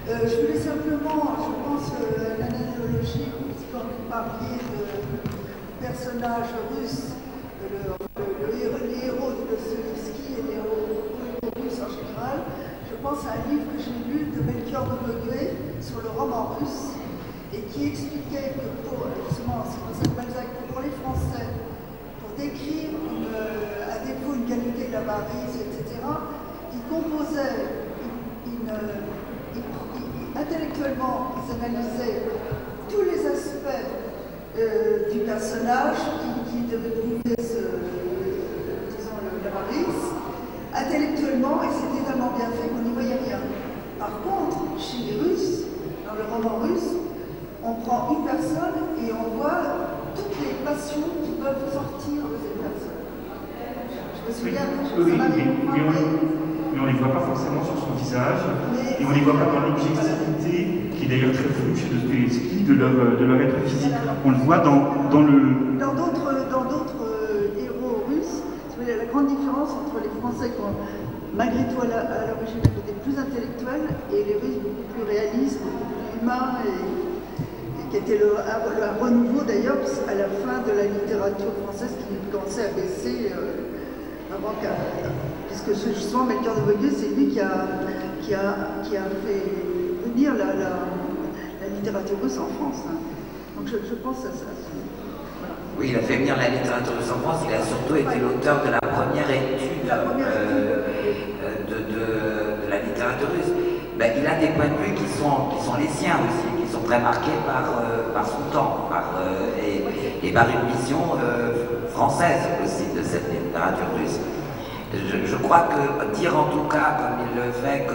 Je voulais simplement, je pense, l'analogie, quand vous parliez de personnages russes, les héros de Dostoïevski et les héros russes en général, je pense à un livre que j'ai lu de Melchior de Voguet sur le roman russe et qui expliquait que pour, justement, c'est pour ça que Balzac, pour les Français, pour décrire à défaut une qualité de l'avarice, etc., ils composaient intellectuellement, ils analysaient tous les aspects du personnage qui devait prouver disons, l'avarice, intellectuellement, et c'était tellement bien fait qu'on n'y voyait rien. Par contre, chez les Russes, dans le roman russe, on prend une personne et on voit toutes les passions qui peuvent sortir de cette personne. Je me souviens, mais on ne les voit pas forcément sur son visage, et on ne les voit pas dans l'objectivité, qui est d'ailleurs très floue chez Dostoïevski, de leur être physique. On le voit dans le... Dans d'autres héros russes, la grande différence entre les Français qui ont, malgré tout à l'origine, étaient plus intellectuels, et les Russes beaucoup plus réalistes, beaucoup plus humains, et qui était un renouveau d'ailleurs à la fin de la littérature française qui commençait à baisser avant qu'à... Puisque justement, Melchior de Voguet, c'est lui qui a fait venir la littérature russe en France. Hein. Donc je pense à ça. Voilà. Oui, il a fait venir la littérature russe en France, il a surtout été l'auteur de la première étude de la littérature russe. Ben, il a des points de vue qui sont les siens aussi, qui sont très marqués par son temps, et par une vision française aussi de cette littérature russe. Je crois que dire en tout cas, comme il le fait,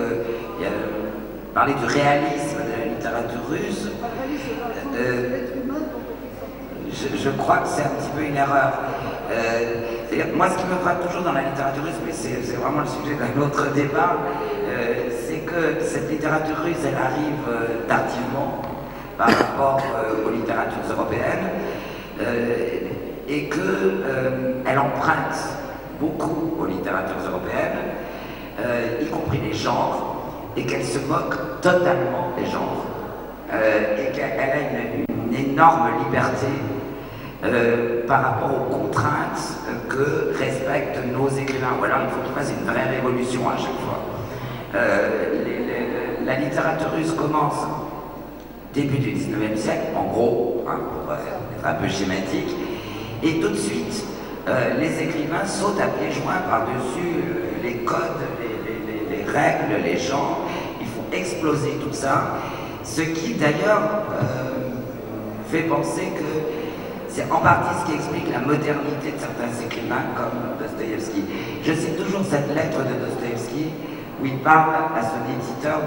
parler du réalisme de la littérature russe, je crois que c'est un petit peu une erreur. Moi, ce qui me frappe toujours dans la littérature russe, mais c'est vraiment le sujet d'un autre débat, c'est que cette littérature russe, elle arrive tardivement par rapport aux littératures européennes, et qu'elle emprunte beaucoup aux littératures européennes, y compris les genres, et qu'elle se moque totalement des genres, et qu'elle a une énorme liberté par rapport aux contraintes que respectent nos écrivains. Ou alors il faut qu'ils fassent une vraie révolution à chaque fois. La littérature russe commence début du 19e siècle, en gros, hein, pour être un peu schématique, et tout de suite, les écrivains sautent à pieds joints par-dessus les codes, les règles, les genres. Ils font exploser tout ça, ce qui d'ailleurs fait penser que c'est en partie ce qui explique la modernité de certains écrivains comme Dostoïevski. Je cite toujours cette lettre de Dostoïevski où il parle à son éditeur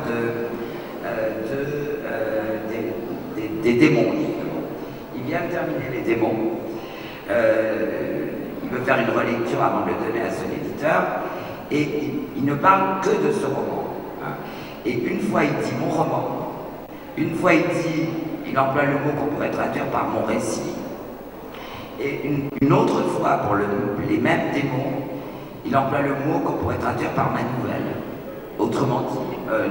des démons, justement. Il vient de terminer les démons. Il veut faire une relecture avant de le donner à son éditeur, Et il ne parle que de ce roman. Hein. Et une fois il dit mon roman, une fois il emploie le mot qu'on pourrait traduire par mon récit, et une autre fois, pour les mêmes démons, il emploie le mot qu'on pourrait traduire par ma nouvelle. Autrement dit,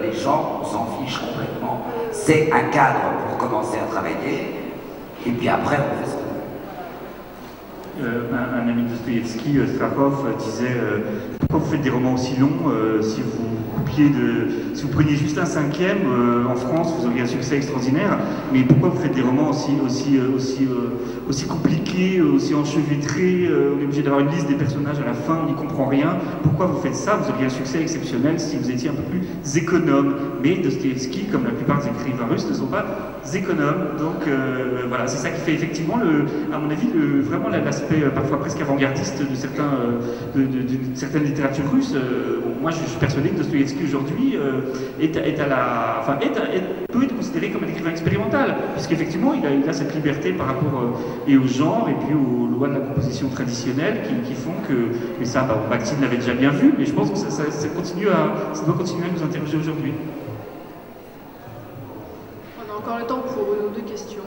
les gens, on s'en fiche complètement. C'est un cadre pour commencer à travailler, et puis après on fait ce qu'on veut. Un ami de Dostoïevski, Strahov, disait pourquoi vous faites des romans aussi longs si vous preniez juste un cinquième en France, vous auriez un succès extraordinaire, mais pourquoi vous faites des romans aussi compliqués, aussi enchevêtrés, on est obligé d'avoir une liste des personnages à la fin, on n'y comprend rien, pourquoi vous faites ça? Vous auriez un succès exceptionnel si vous étiez un peu plus économe. Mais Dostoïevski, comme la plupart des écrivains russes, ne sont pas économes, donc voilà, c'est ça qui fait effectivement, à mon avis, vraiment l'aspect parfois presque avant-gardiste de certaines littératures russes. Moi, je suis persuadé que Dostoïevski aujourd'hui peut être considéré comme un écrivain expérimental, puisqu'effectivement, il a cette liberté par rapport et au genre et puis aux lois de la composition traditionnelle qui font que, mais ça, Bakhtin l'avait déjà bien vu, mais je pense que ça doit continuer à nous interroger aujourd'hui. On a encore le temps pour une ou deux questions.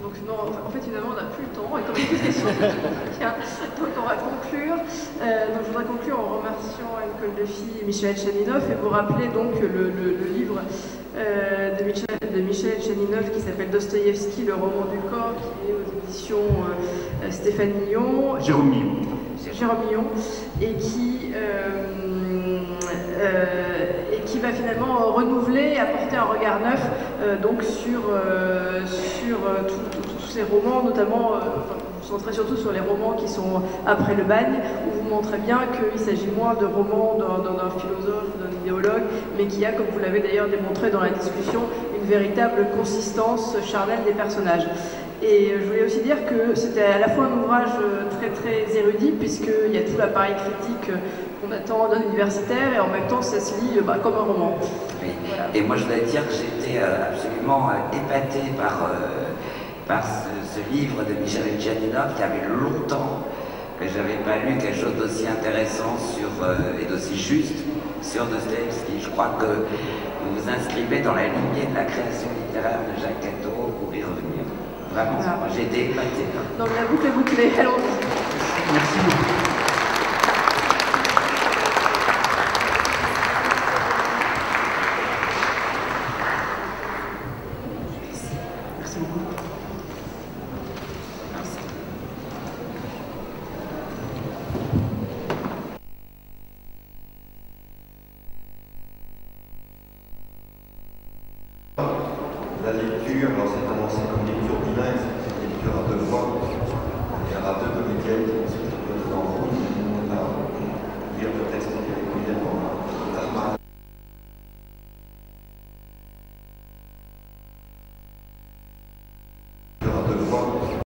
Donc non, en fait finalement on n'a plus le temps et comme il y a plus de questions, donc on va conclure. Donc je voudrais conclure en remerciant l'école de filles Michel Chaninov et vous rappeler donc le livre de Michel Chaninov qui s'appelle Dostoïevski, le roman du corps, qui est aux éditions Stéphane Millon. Jérôme Millon. Jérôme Millon, et qui va finalement renouveler et apporter un regard neuf donc sur tous ces romans, notamment vous centrez surtout sur les romans qui sont après le bagne, où vous montrez bien qu'il s'agit moins de romans d'un philosophe, d'un idéologue, mais qu'il y a, comme vous l'avez d'ailleurs démontré dans la discussion, une véritable consistance charnelle des personnages. Et je voulais aussi dire que c'était à la fois un ouvrage très très érudit, puisqu'il y a tout l'appareil critique qu'on attend d'un universitaire, et en même temps ça se lit comme un roman. Oui. Voilà. Et moi je voulais dire que j'étais absolument épaté par ce livre de Michel Chaninov, qui avait longtemps que je n'avais pas lu quelque chose d'aussi intéressant et d'aussi juste sur Dostoïevski. Je crois que vous vous inscrivez dans la lignée de la création littéraire de Jacques Catto pour y revenir. Vraiment, voilà. J'ai été épaté. Donc la boucle est bouclée, allons-y. Merci beaucoup. Merci beaucoup. Merci. La lecture, alors c'est annoncé comme lecture bilingue, c'est une lecture à deux voix. Il y aura deux comédiennes qui vont se